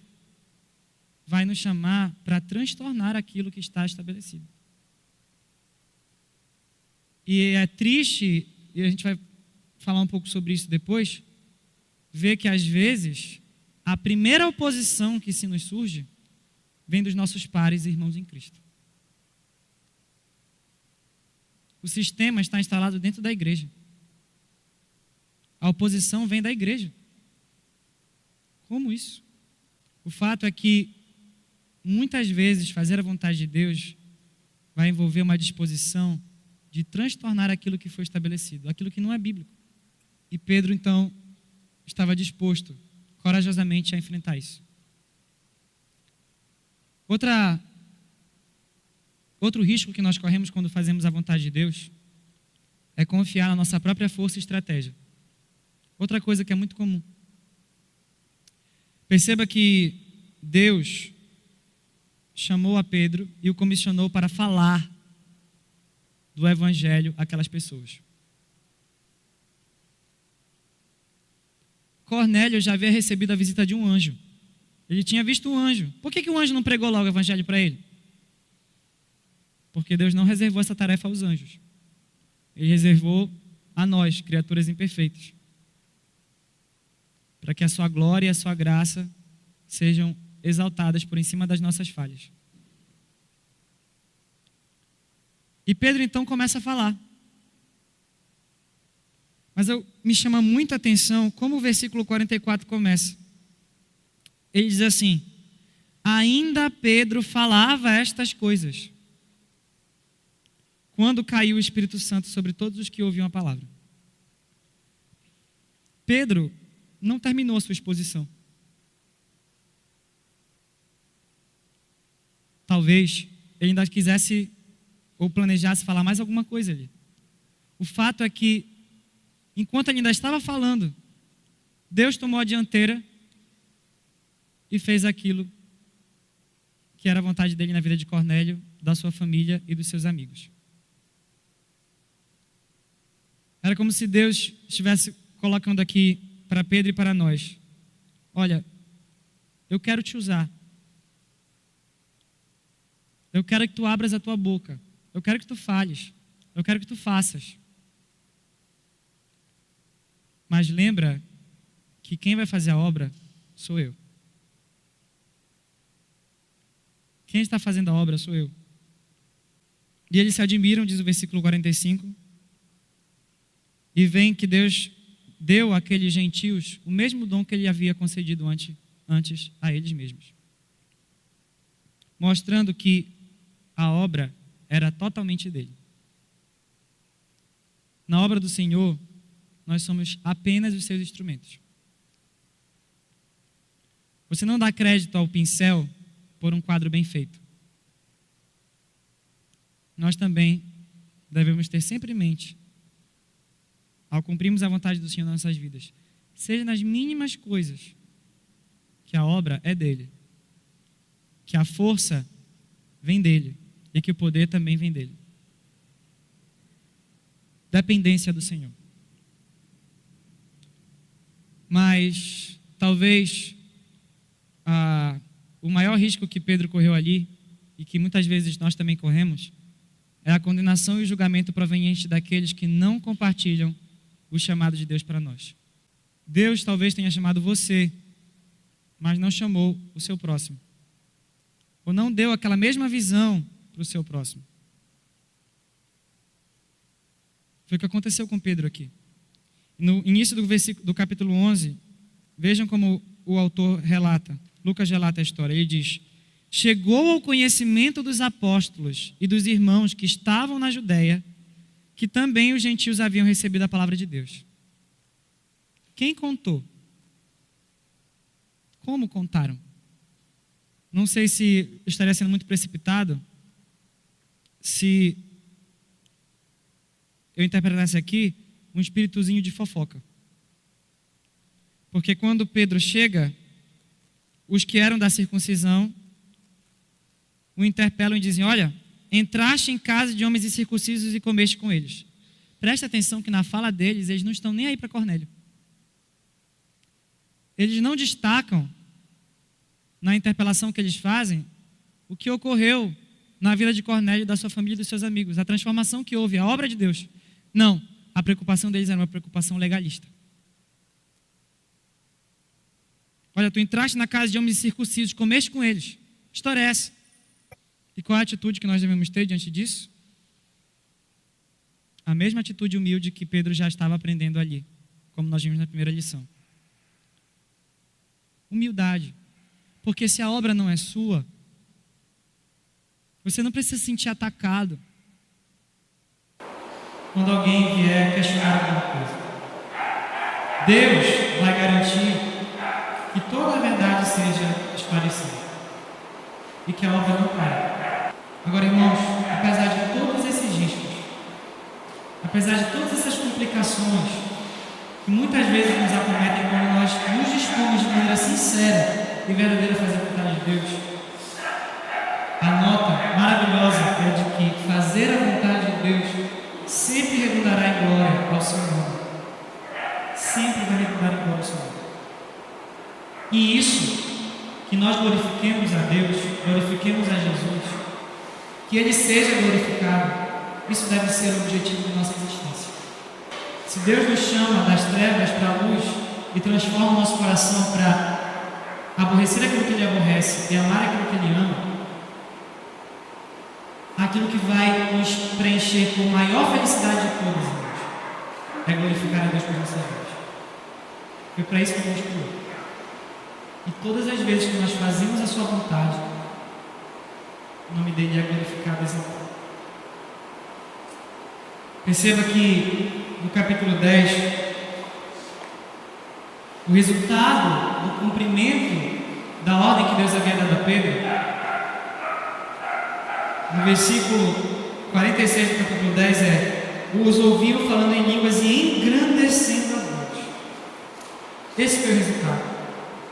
vai nos chamar para transtornar aquilo que está estabelecido. E é triste, e a gente vai falar um pouco sobre isso depois, ver que às vezes a primeira oposição que se nos surge vem dos nossos pares e irmãos em Cristo. O sistema está instalado dentro da igreja. A oposição vem da igreja. Como isso? O fato é que muitas vezes fazer a vontade de Deus vai envolver uma disposição de transtornar aquilo que foi estabelecido, aquilo que não é bíblico. E Pedro, então, estava disposto, corajosamente, a enfrentar isso. Outro risco que nós corremos quando fazemos a vontade de Deus é confiar na nossa própria força e estratégia. Outra coisa que é muito comum. Perceba que Deus chamou a Pedro e o comissionou para falar do evangelho àquelas pessoas. Cornélio já havia recebido a visita de um anjo. Ele tinha visto um anjo. Por que o anjo não pregou logo o evangelho para ele? Porque Deus não reservou essa tarefa aos anjos. Ele reservou a nós, criaturas imperfeitas, para que a sua glória e a sua graça sejam exaltadas por em cima das nossas falhas. E Pedro então começa a falar. Mas me chama muita atenção como o versículo 44 começa. Ele diz assim: ainda Pedro falava estas coisas, quando caiu o Espírito Santo sobre todos os que ouviam a palavra. Pedro não terminou a sua exposição. Talvez ele ainda quisesse ou planejasse falar mais alguma coisa ali. O fato é que, enquanto ele ainda estava falando, Deus tomou a dianteira e fez aquilo que era a vontade dele na vida de Cornélio, da sua família e dos seus amigos. Era como se Deus estivesse colocando aqui para Pedro e para nós: olha, eu quero te usar. Eu quero que tu abras a tua boca. Eu quero que tu fales. Eu quero que tu faças. Mas lembra que quem vai fazer a obra sou eu. Quem está fazendo a obra sou eu. E eles se admiram, diz o versículo 45, e veem que Deus deu àqueles gentios o mesmo dom que ele havia concedido antes a eles mesmos, mostrando que a obra era totalmente dele. Na obra do Senhor, nós somos apenas os seus instrumentos. Você não dá crédito ao pincel por um quadro bem feito. Nós também devemos ter sempre em mente, ao cumprirmos a vontade do Senhor nas nossas vidas, seja nas mínimas coisas, que a obra é dele, que a força vem dele e que o poder também vem dele. Dependência do Senhor. Mas talvez o maior risco que Pedro correu ali, e que muitas vezes nós também corremos, é a condenação e o julgamento proveniente daqueles que não compartilham o chamado de Deus para nós. Deus talvez tenha chamado você, mas não chamou o seu próximo. Ou não deu aquela mesma visão para o seu próximo. Foi o que aconteceu com Pedro aqui. No início do capítulo 11, vejam como o autor relata, Lucas relata a história. Ele diz: chegou ao conhecimento dos apóstolos e dos irmãos que estavam na Judéia, que também os gentios haviam recebido a palavra de Deus. Quem contou? Como contaram? Não sei se estaria sendo muito precipitado se eu interpretasse aqui um espíritozinho de fofoca. Porque quando Pedro chega, os que eram da circuncisão o interpelam e dizem: olha, entraste em casa de homens incircuncisos e comeste com eles. Presta atenção que na fala deles, eles não estão nem aí para Cornélio. Eles não destacam, na interpelação que eles fazem, o que ocorreu na vida de Cornélio, da sua família e dos seus amigos, a transformação que houve, a obra de Deus. Não, a preocupação deles era uma preocupação legalista. Olha, tu entraste na casa de homens incircuncisos, comeste com eles. História é essa. E qual é a atitude que nós devemos ter diante disso? A mesma atitude humilde que Pedro já estava aprendendo ali, como nós vimos na primeira lição. Humildade. Porque se a obra não é sua, você não precisa se sentir atacado quando alguém vier questionar alguma coisa. Deus vai garantir que toda a verdade seja esclarecida e que a obra não caia. Agora, irmãos, apesar de todos esses riscos, apesar de todas essas complicações que muitas vezes nos acometem quando nós nos dispomos de maneira sincera e verdadeira a fazer a vontade de Deus, a nota maravilhosa é de que fazer a vontade de Deus sempre redundará em glória ao seu nome. Sempre vai redundar em glória ao seu nome. E isso, que nós glorifiquemos a Deus, glorifiquemos a Jesus, que Ele seja glorificado, isso deve ser o objetivo da nossa existência. Se Deus nos chama das trevas para a luz e transforma o nosso coração para aborrecer aquilo que ele aborrece e amar aquilo que ele ama, aquilo que vai nos preencher com a maior felicidade de todas, irmãos, é glorificar a Deus por nossas vidas. Foi para isso que Deus criou. E todas as vezes que nós fazemos a sua vontade, o nome dele é glorificado e exaltado. Perceba que no capítulo 10, o resultado do cumprimento da ordem que Deus havia dado a Pedro, no versículo 46 do capítulo 10 os ouviu falando em línguas e engrandecendo a Deus. Esse foi o resultado.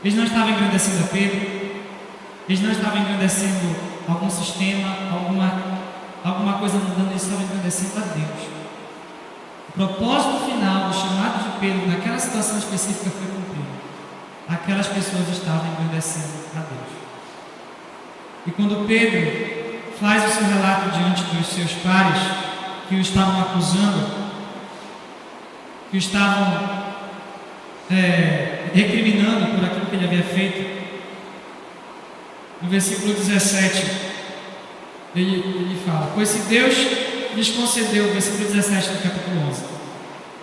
Eles não estavam engrandecendo a Pedro, eles não estavam engrandecendo algum sistema, alguma coisa mudando, eles estavam engrandecendo a Deus. O propósito final do chamado de Pedro naquela situação específica foi cumprido. Aquelas pessoas estavam engrandecendo a Deus. E quando Pedro faz o seu relato diante dos seus pares, que o estavam acusando, que o estavam recriminando por aquilo que ele havia feito, no versículo 17, ele fala: pois se Deus lhes concedeu, versículo 17 do capítulo 11,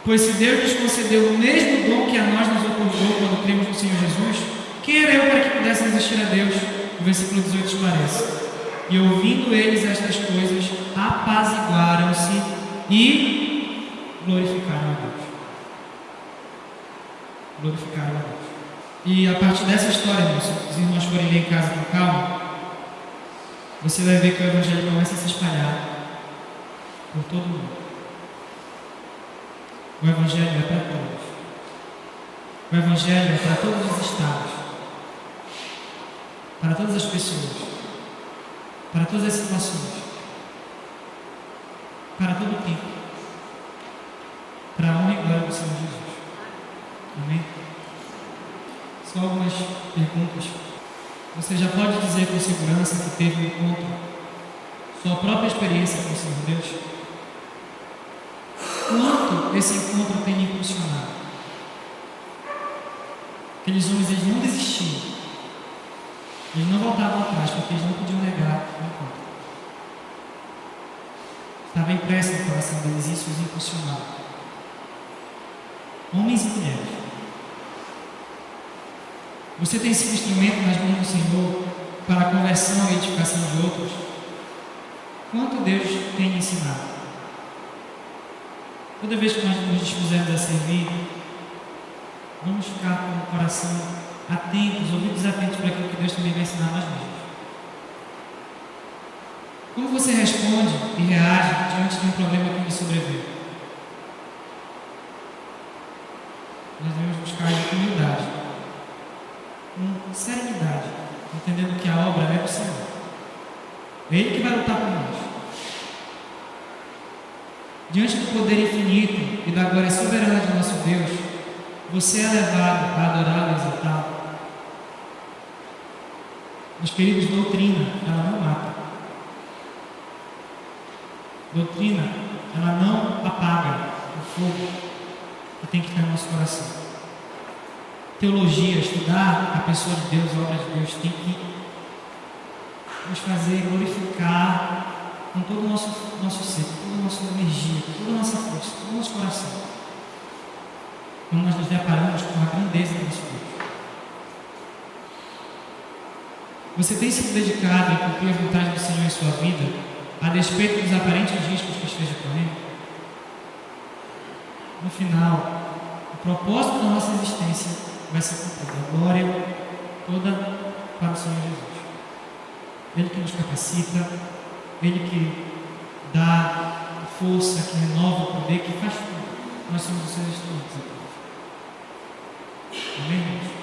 pois se Deus lhes concedeu o mesmo dom que a nós nos otorgou quando cremos no Senhor Jesus, quem era eu para que pudesse resistir a Deus? O versículo 18 esclarece: e ouvindo eles estas coisas, apaziguaram-se e glorificaram a Deus. Glorificaram a Deus. E a partir dessa história, se os irmãos forem ler em casa com calma, você vai ver que o Evangelho começa a se espalhar por todo mundo. O Evangelho é para todos. O Evangelho é para todos os estados, para todas as pessoas, para todas as situações, para todo o tempo, para a honra e glória do Senhor Jesus. Amém? Só algumas perguntas. Você já pode dizer com segurança que teve um encontro, sua própria experiência com o Senhor Deus? Quanto esse encontro tem me impulsionado? Aqueles homens, eles não desistiam, eles não voltavam atrás, porque eles não podiam negar o encontro. Estava impresso no coração deles, isso os impulsionava. Homens e mulheres, você tem sido instrumento nas mãos do Senhor para a conversão e edificação de outros? Quanto Deus tem lhe ensinado? Toda vez que nós nos dispusermos a servir, vamos ficar com o coração atentos, ouvidos atentos para aquilo que Deus também vai ensinar nós mesmos. Como você responde e reage diante de um problema que lhe sobreveio? Nós devemos buscar com humildade, com serenidade, entendendo que a obra é do Senhor. É Ele que vai lutar por nós. Diante do poder infinito e da glória soberana de nosso Deus, você é levado a adorá-lo e exaltá-lo. Meus queridos, doutrina, ela não mata. Doutrina, ela não apaga o fogo que tem que ter no nosso coração. Teologia, estudar a pessoa de Deus, a obra de Deus, tem que nos fazer glorificar com todo o nosso ser, com toda a nossa energia, com toda a nossa força, com todo o nosso coração. Quando nós nos deparamos com a grandeza do nosso Deus. Você tem sido dedicado em cumprir a vontade do Senhor em sua vida, a despeito dos aparentes riscos que esteja correndo? No final, o propósito da nossa existência vai ser cumprido. A glória toda para o Senhor Jesus. Ele que nos capacita, Ele que dá a força, que renova o poder, que faz tudo. Nós somos os seus instrumentos. Amém, irmãos?